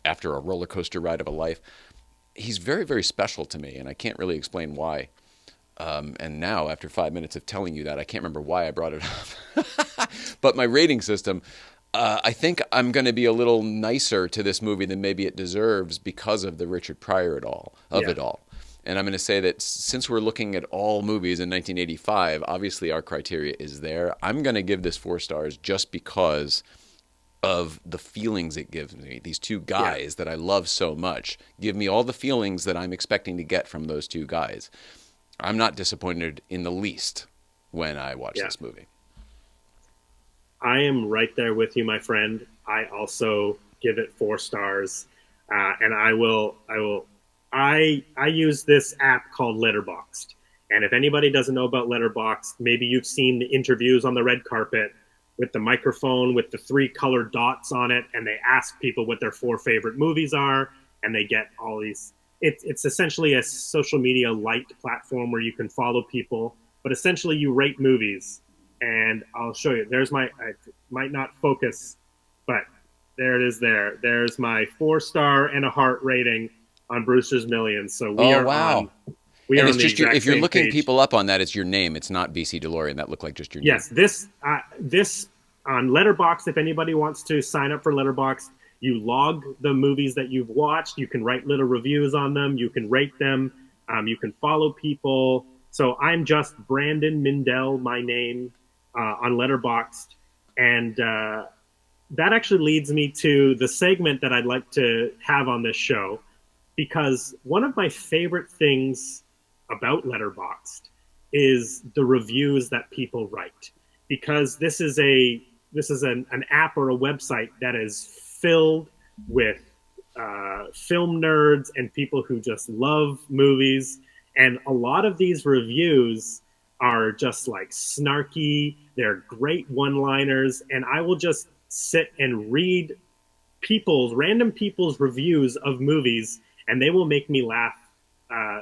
after a roller coaster ride of a life, he's very, very special to me, and I can't really explain why. And now, after 5 minutes of telling you that, I can't remember why I brought it up. But my rating system, I think I'm going to be a little nicer to this movie than maybe it deserves because of the Richard Pryor it all. And I'm going to say that since we're looking at all movies in 1985, obviously our criteria is there. I'm going to give this 4 stars just because of the feelings it gives me. These two guys that I love so much give me all the feelings that I'm expecting to get from those two guys. I'm not disappointed in the least when I watch this movie. I am right there with you, my friend. I also give it 4 stars. And I use this app called Letterboxd. And if anybody doesn't know about Letterboxd, maybe you've seen the interviews on the red carpet with the microphone with the 3 colored dots on it, and they ask people what their 4 favorite movies are, and they get all these. It's essentially a social media light platform where you can follow people, but essentially you rate movies. And I'll show you. There's my. I might not focus, but there it is. There's my 4-star and a heart rating on Brewster's Millions. So we are on. We and are it's on the just your, exact if you're same looking page. people up on that, it's your name. It's not BC DeLorean. That looked like just your name. Yes, this on Letterboxd. If anybody wants to sign up for Letterboxd, you log the movies that you've watched. You can write little reviews on them. You can rate them. You can follow people. So I'm just Brandon Mindell, my name, on Letterboxd, and that actually leads me to the segment that I'd like to have on this show, because one of my favorite things about Letterboxd is the reviews that people write, because this is an app or a website that is filled with film nerds and people who just love movies, and a lot of these reviews are just like snarky. They're great one-liners, and I will just sit and read random people's reviews of movies, and they will make me laugh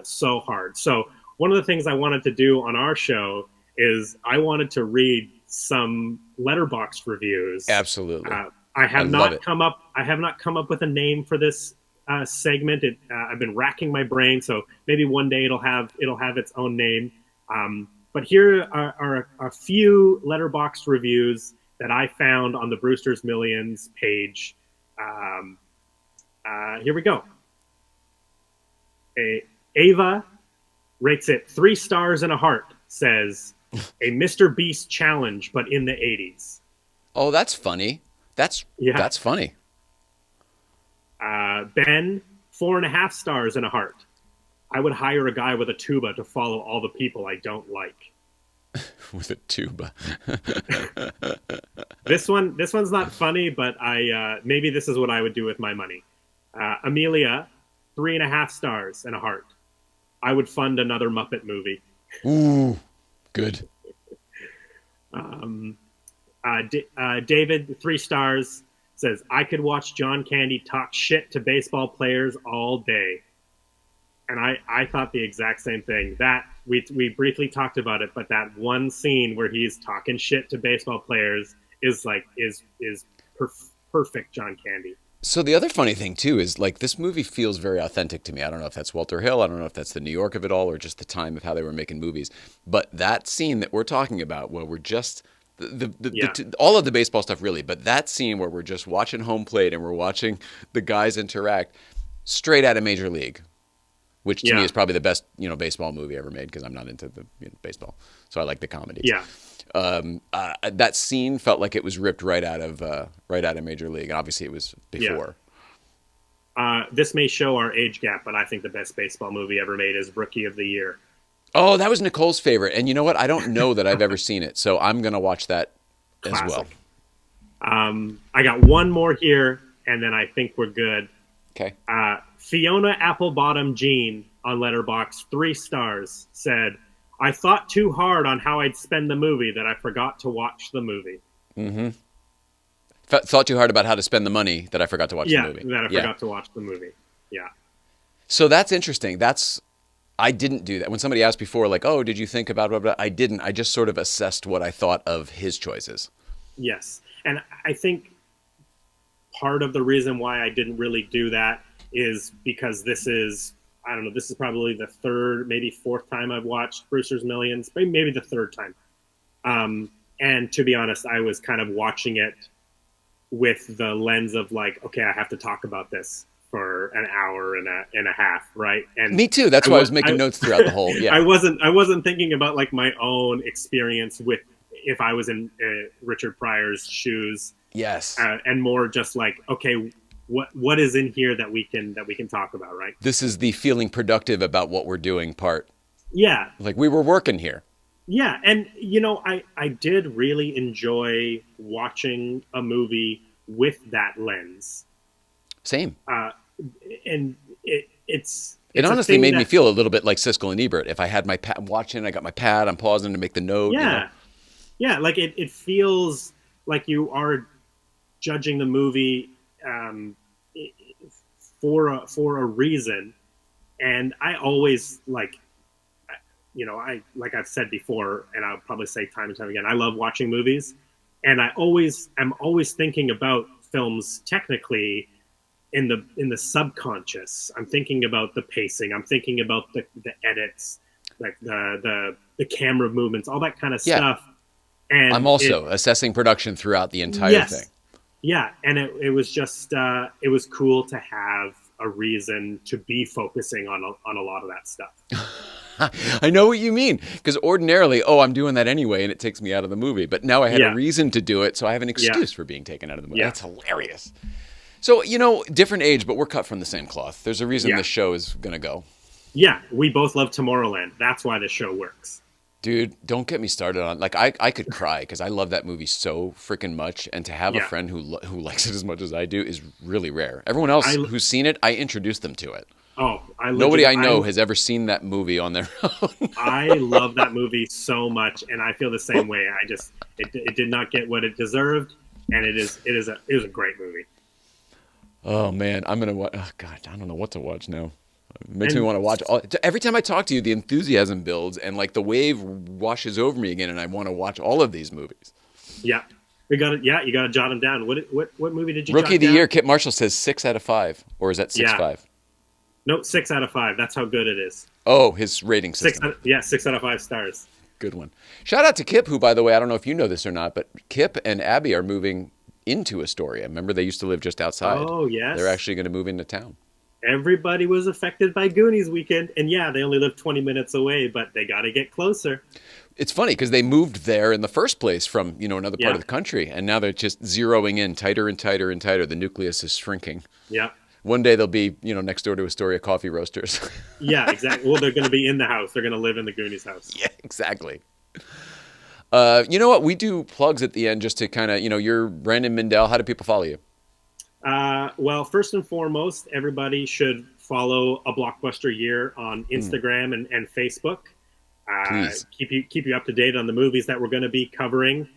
so hard. So one of the things I wanted to do on our show is I wanted to read some Letterboxd reviews. Absolutely. I have not come up with a name for this segment. I've been racking my brain, so maybe one day it'll have its own name. But here are a few Letterboxd reviews that I found on the Brewster's Millions page. Here we go. Ava rates it 3 stars and a heart, says, a Mr. Beast challenge, but in the 80s. Oh, that's funny. That's funny. Ben, 4.5 stars and a heart. I would hire a guy with a tuba to follow all the people I don't like. With a tuba. This one's not funny, but maybe this is what I would do with my money. Amelia, 3.5 stars and a heart. I would fund another Muppet movie. Ooh, good. David, 3 stars, says, I could watch John Candy talk shit to baseball players all day. And I thought the exact same thing. That we briefly talked about it, but that one scene where he's talking shit to baseball players is perfect John Candy. So the other funny thing too is, like, this movie feels very authentic to me. I don't know if that's Walter Hill, I don't know if that's the New York of it all, or just the time of how they were making movies. But that scene that we're talking about, where we're just all of the baseball stuff really, but that scene where we're just watching home plate and we're watching the guys interact, straight out of Major League, which to me is probably the best baseball movie ever made, because I'm not into the baseball, so I like the comedies. Yeah. That scene felt like it was ripped right out of Major League, and obviously it was before. Yeah. This may show our age gap, but I think the best baseball movie ever made is Rookie of the Year. Oh, that was Nicole's favorite, and you know what? I don't know that I've ever seen it, so I'm gonna watch that as well. I got one more here, and then I think we're good. Okay. Fiona Applebottom Jean on Letterboxd, 3 stars, said, I thought too hard on how I'd spend the movie that I forgot to watch the movie. Mm-hmm. Thought too hard about how to spend the money that I forgot to watch the movie. Yeah, that I forgot to watch the movie. Yeah. So that's interesting. I didn't do that. When somebody asked before, like, oh, did you think about blah, blah, I didn't. I just sort of assessed what I thought of his choices. Yes. And I think part of the reason why I didn't really do that is because this is probably the third, maybe fourth time I've watched Brewster's Millions, maybe the third time. And to be honest, I was kind of watching it with the lens of like, okay, I have to talk about this for an hour and a half, right? And me too. That's why I was making notes throughout the whole. Yeah, I wasn't thinking about like my own experience with if I was in Richard Pryor's shoes. Yes, and more just like, okay, what is in here that we can talk about, right? This is the feeling productive about what we're doing part. Yeah, like we were working here. Yeah, and I did really enjoy watching a movie with that lens. Same. uh, and It it's a honestly thing made me that, feel a little bit like Siskel and Ebert. If I had my pad, I'm watching, I got my pad, I'm pausing to make the note, you know? yeah, yeah, like it feels like you are judging the movie um, for a reason. And I always like, I like I've said before, and I'll probably say time and time again, I love watching movies, and I'm always thinking about films technically in the subconscious. I'm thinking about the pacing. I'm thinking about the edits, like the camera movements, all that kind of Yeah. stuff. I'm And also assessing production throughout the entire thing. yes, yeah, and it was just it was cool to have a reason to be focusing on a lot of that stuff. I know what you mean. Because ordinarily, oh, I'm doing that anyway, and it takes me out of the movie. But now I had a Yeah, reason to do it, so I have an yeah, excuse for being taken out of the movie. yeah, That's hilarious. So, different age, but we're cut from the same cloth. There's a reason yeah, this show is going to go. yeah. We both love Tomorrowland. That's why the show works. Dude, don't get me started on like I could cry because I love that movie so freaking much, and to have a Yeah, friend who likes it as much as I do is really rare. Everyone else I who's seen it, I introduced them to it. I Nobody legit I know has ever seen that movie on their own. I love that movie so much, and I feel the same way. It did not get what it deserved, and it is a great movie. Oh man, I'm gonna watch. Oh God, I don't know what to watch now. It makes me And want to watch all. Every time I talk to you, the enthusiasm builds, and like the wave washes over me again, and I want to watch all of these movies. yeah, we got it. Yeah, you got to jot them down. What movie did you Rookie jot of the down? year, Kit Marshall says 6 out of 5, or is that six Yeah, five? no, 6 out of 5. That's how good it is. Oh, his rating system. Yeah, 6 out of 5 stars. Good one. Shout out to Kip, who, by the way, I don't know if you know this or not, but Kip and Abby are moving into Astoria. Remember, they used to live just outside. Oh They're yes, actually going to move into town. everybody was affected by Goonies weekend, and yeah, they only live 20 minutes away, but they got to get closer. It's funny because they moved there in the first place from another part Yeah, of the country, and now they're just zeroing in tighter and tighter and tighter. The nucleus is shrinking. yeah, One day they'll be next door to Astoria Coffee Roasters. yeah, exactly. Well, they're going to be in the house. They're going to live in the Goonies house. Yeah, exactly. You know what? We do plugs at the end just to kind of you're Brandon Mindell. How do people follow you? Well, first and foremost, everybody should follow A Blockbuster Year on Instagram and Facebook. Please. Keep you up to date on the movies that we're going to be covering,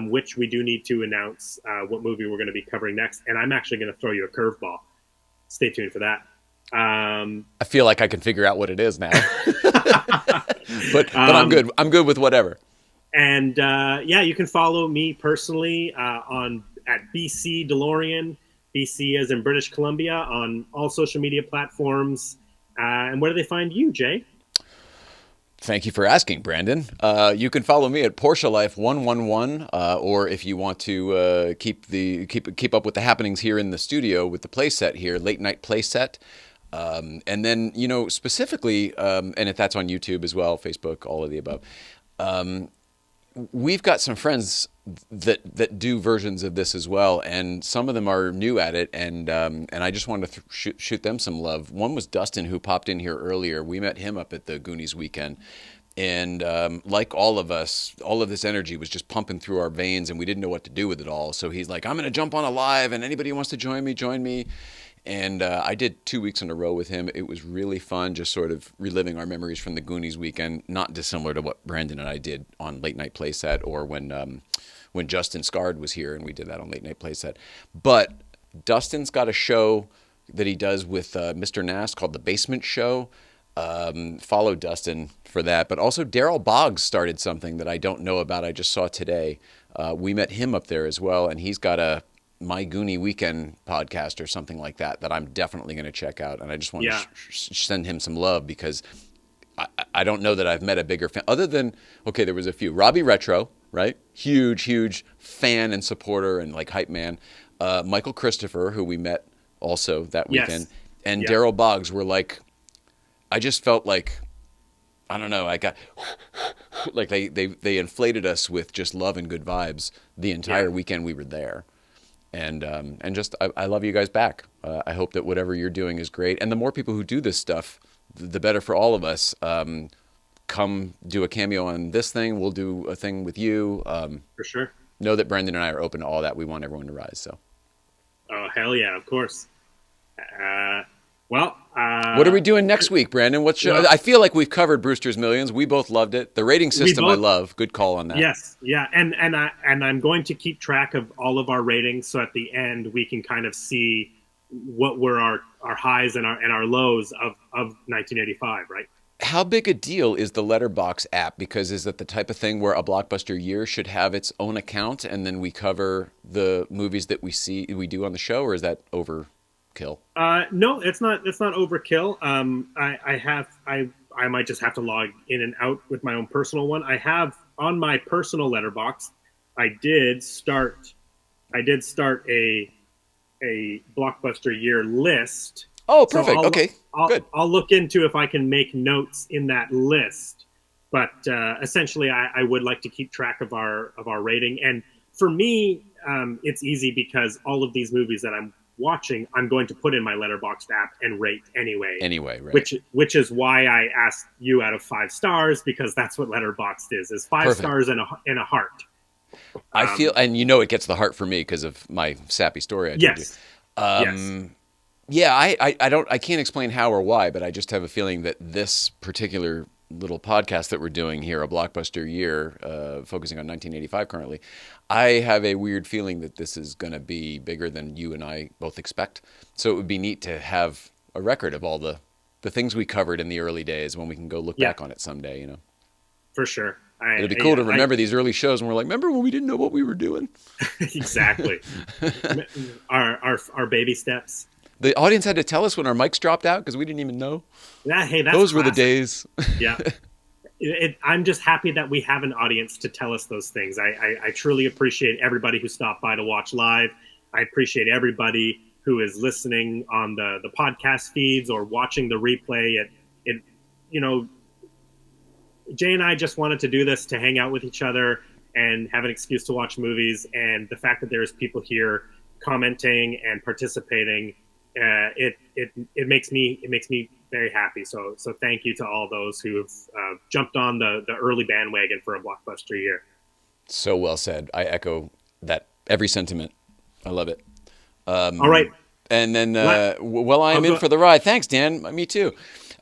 which we do need to announce what movie we're going to be covering next. And I'm actually going to throw you a curveball. Stay tuned for that. I feel like I can figure out what it is now, but I'm good. I'm good with whatever. And yeah, you can follow me personally on at BC DeLorean, BC as in British Columbia, on all social media platforms. And where do they find you, Jay? Thank you for asking, Brandon. You can follow me at Porsche Life 111, or if you want to keep up with the happenings here in the studio with the playset here, late night playset. And then specifically, and if that's on YouTube as well, Facebook, all of the above. We've got some friends that do versions of this as well, and some of them are new at it, and I just wanted to shoot them some love. One was Dustin, who popped in here earlier. We met him up at the Goonies weekend, and like all of us, all of this energy was just pumping through our veins, and we didn't know what to do with it all. So he's like, "I'm going to jump on a live, and anybody who wants to join me, join me." And I did 2 weeks in a row with him. It was really fun, just sort of reliving our memories from the Goonies weekend, not dissimilar to what Brandon and I did on Late Night Playset, or when Justin Scard was here and we did that on Late Night Playset. But Dustin's got a show that he does with Mr. Nass called The Basement Show. Follow Dustin for that. But also Daryl Boggs started something that I don't know about. I just saw today. We met him up there as well, and he's got a My Goonie Weekend podcast or something like that I'm definitely going to check out. And I just want to send him some love because I don't know that I've met a bigger fan other than, okay, there was a few. Robbie Retro, right? Huge fan and supporter and like hype man. Michael Christopher, who we met also that weekend. Yes. And Yeah. Daryl Boggs were like, I just felt like, I don't know, I got like they inflated us with just love and good vibes the entire weekend we were there. And just I love you guys back. I hope that whatever you're doing is great. And the more people who do this stuff, the better for all of us. Come do a cameo on this thing. We'll do a thing with you. For sure. Know that Brendan and I are open to all that. We want everyone to rise. So Oh, hell yeah, of course. Well, What are we doing next week, Brandon? well, I feel like we've covered Brewster's Millions. We both loved it. The rating we system, I both. love. Good call on that. Yes, yeah, and I'm going to keep track of all of our ratings, so at the end we can kind of see what were our highs and our lows of 1985, right? How big a deal is the Letterbox app? Because is it the type of thing where a blockbuster year should have its own account, and then we cover the movies that we do on the show, or is that overkill? No, it's not. It's not overkill. I might just have to log in and out with my own personal one. I have on my personal letterbox. I did start. I did start a blockbuster year list. Oh, So perfect. Okay, good. I'll look into if I can make notes in that list. But essentially, I would like to keep track of our rating. And for me, it's easy because all of these movies that I'm watching, I'm going to put in my Letterboxd app and rate anyway. Anyway, right. Which is why I asked you out of 5 stars, because that's what Letterboxd is 5 Perfect. stars and a heart. I feel, and you know, it gets the heart for me because of my sappy story I told Yes. you. Yes. Yeah, I can't explain how or why, but I just have a feeling that this particular little podcast that we're doing here, a blockbuster year, focusing on 1985 currently, I have a weird feeling that this is going to be bigger than you and I both expect. So it would be neat to have a record of all the things we covered in the early days when we can go look back on it someday, you know. For sure. It'd be cool to remember these early shows and we're like, remember when we didn't know what we were doing? Exactly. our baby steps. The audience had to tell us when our mics dropped out because we didn't even know. That's Those were the classic. days. Yeah. I'm just happy that we have an audience to tell us those things. I truly appreciate everybody who stopped by to watch live. I appreciate everybody who is listening on the podcast feeds or watching the replay. You know, Jay and I just wanted to do this to hang out with each other and have an excuse to watch movies. And the fact that there's people here commenting and participating, it makes me very happy. So thank you to all those who have jumped on the early bandwagon for a blockbuster year. So well said. I echo that every sentiment. I love it. All right. And then, well, I'm in for the ride. Thanks, Dan. Me too.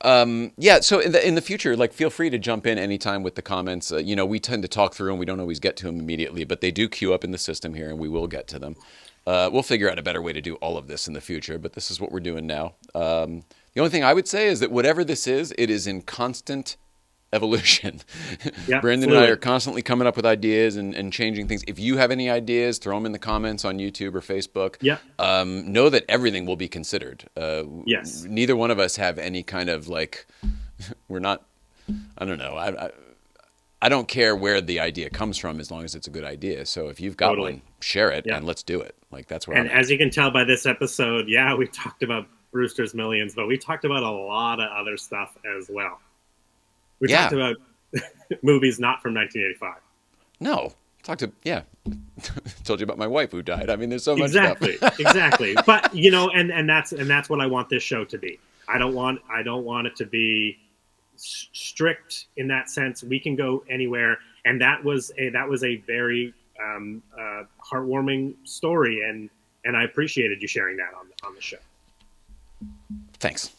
Yeah. So in the future, like, feel free to jump in anytime with the comments. You know, we tend to talk through and we don't always get to them immediately, but they do queue up in the system here, and we will get to them. We'll figure out a better way to do all of this in the future, but this is what we're doing now. The only thing I would say is that whatever this is, it is in constant evolution. Yeah, Brandon and I are constantly coming up with ideas and changing things. If you have any ideas, throw them in the comments on YouTube or Facebook. Yeah. Know that everything will be considered. Yes. Neither one of us have any kind of, like, we're not, I don't know. I don't care where the idea comes from as long as it's a good idea. So if you've got one, share it and let's do it. Like, that's where And as you can tell by this episode, we talked about Brewster's Millions, but we talked about a lot of other stuff as well. We talked about movies not from 1985. No. Told you about my wife who died. I mean, there's so much stuff. Exactly. But, you know, and that's what I want this show to be. I don't want it to be strict in that sense. We can go anywhere, and that was a very heartwarming story, and I appreciated you sharing that on the show. Thanks.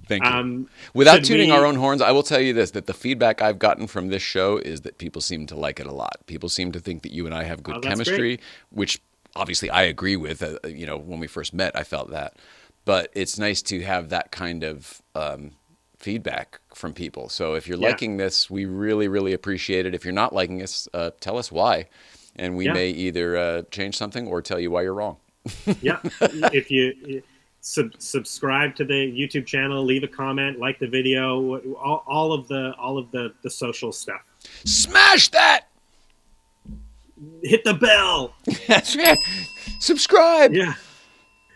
Thank you. Without tooting our own horns, I will tell you this, that the feedback I've gotten from this show is that people seem to like it a lot. People seem to think that you and I have good chemistry, which obviously I agree with. You know, when we first met, I felt that. But it's nice to have that kind of feedback from people. So if you're liking this, we really, really appreciate it. If you're not liking us, tell us why. And we may either change something or tell you why you're wrong. Yeah. If you subscribe to the YouTube channel, leave a comment, like the video, all of the social stuff. Smash that! Hit the bell. That's right. Subscribe. Yeah.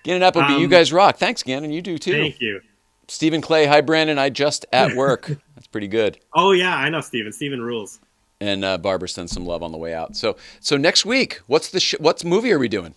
Gannon Appleby, you guys rock. Thanks, Gannon. You do too. Thank you. Stephen Clay, hi Brandon. I just at work. That's pretty good. Oh yeah, I know Stephen. Stephen rules. And Barbara sends some love on the way out. So next week, what movie are we doing?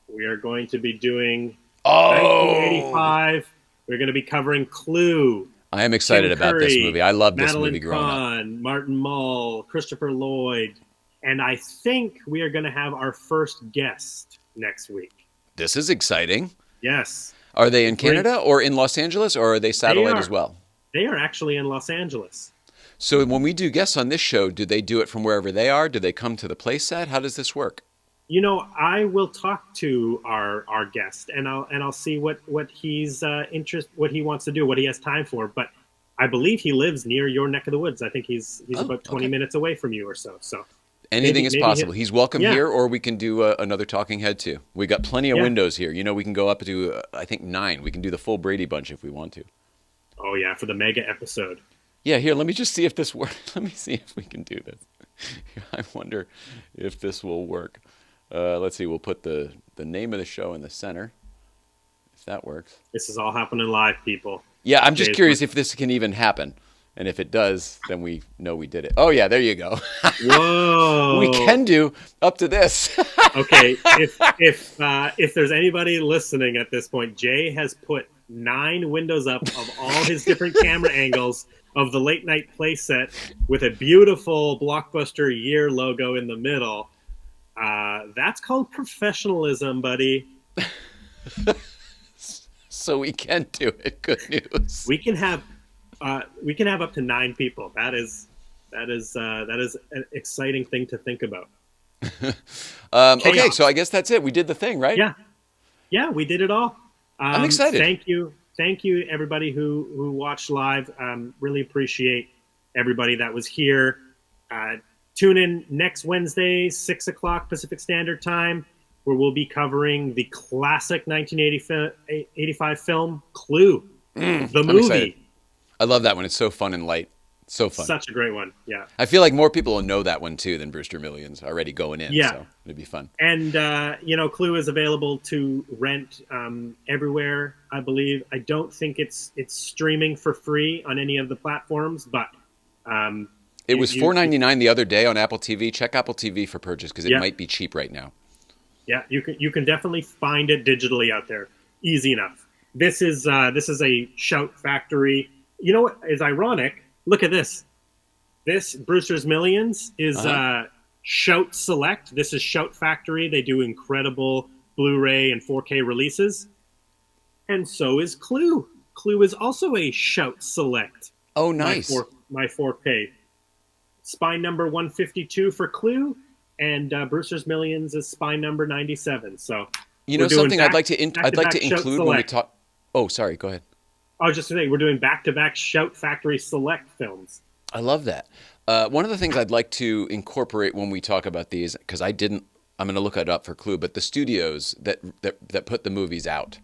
We are going to be doing 1985. We're going to be covering Clue. I am excited about this movie. I love this Madeline movie growing Kahn, up. Martin Mull, Christopher Lloyd, and I think we are going to have our first guest next week. This is exciting. Yes. Are they in Canada or in Los Angeles, or are they satellite as well? They are actually in Los Angeles. So when we do guests on this show, do they do it from wherever they are? Do they come to the play set? How does this work? I will talk to our guest, and I'll see what he's what he wants to do, what he has time for. But I believe he lives near your neck of the woods. I think he's about 20 minutes away from you or so. So anything is possible. He's welcome here, or we can do another talking head too. We got plenty of windows here. We can go up to I think 9. We can do the full Brady Bunch if we want to. Oh yeah, for the mega episode. Yeah, here. Let me just see if this works. Let me see if we can do this. I wonder if this will work. Let's see. We'll put the name of the show in the center, if that works. This is all happening live, people. Yeah, I'm just curious if this can even happen. And if it does, then we know we did it. Oh, yeah, there you go. Whoa. We can do up to this. Okay, if there's anybody listening at this point, Jay has put 9 windows up of all his different camera angles of the late night play set with a beautiful Blockbuster year logo in the middle. That's called professionalism, buddy. So we can do it. Good news. We can have up to 9 people. That is an exciting thing to think about. Okay, so I guess that's it. We did the thing, right? Yeah, we did it all. I'm excited. Thank you, everybody who watched live. Really appreciate everybody that was here. Tune in next Wednesday, 6 o'clock Pacific Standard Time, where we'll be covering the classic 1985 film Clue, the movie. Excited. I love that one. It's so fun and light. So fun. Such a great one. Yeah. I feel like more people will know that one too than Brewster Millions already going in. Yeah. So it'd be fun. And Clue is available to rent everywhere, I believe. I don't think it's streaming for free on any of the platforms, but it was $4.99 the other day on Apple TV. Check Apple TV for purchase because it might be cheap right now. Yeah, you can definitely find it digitally out there, easy enough. This is a Shout Factory. You know what is ironic? Look at this. This Brewster's Millions is Shout Select. This is Shout Factory. They do incredible Blu-ray and 4K releases, and so is Clue. Clue is also a Shout Select. Oh, nice. My 4K. Spine number 152 for Clue, and Brewster's Millions is spine number 97. So something I'd like to include when we talk. Oh, sorry. Go ahead. I was just saying we're doing back-to-back Shout Factory Select films. I love that. One of the things I'd like to incorporate when we talk about these, because I'm going to look it up for Clue, but the studios that put the movies out,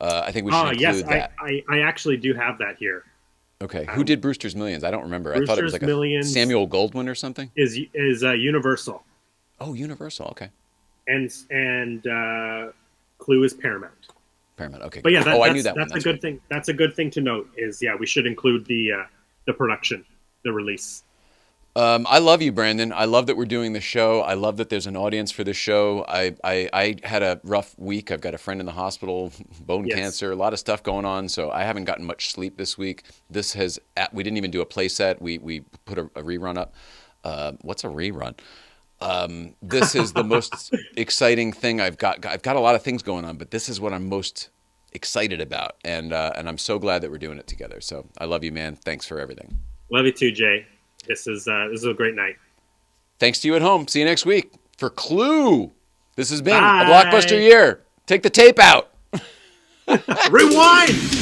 I think we should include that. I actually do have that here. Okay, who did Brewster's Millions? I don't remember. I thought it was like Millions a Samuel Goldwyn or something. Is Universal. Oh, Universal. Okay. And Clue is Paramount. Paramount. Okay. But yeah, I knew that. That's a good thing. That's a good thing to note. We should include the production, the release. I love you, Brandon. I love that we're doing the show. I love that there's an audience for this show. I had a rough week. I've got a friend in the hospital, bone cancer, a lot of stuff going on. So I haven't gotten much sleep this week. We didn't even do a play set. We put a rerun up. What's a rerun? This is the most exciting thing I've got. I've got a lot of things going on, but this is what I'm most excited about. And I'm so glad that we're doing it together. So I love you, man. Thanks for everything. Love you too, Jay. This is a great night. Thanks to you at home. See you next week for Clue. This has been a Blockbuster year. Take the tape out. Rewind.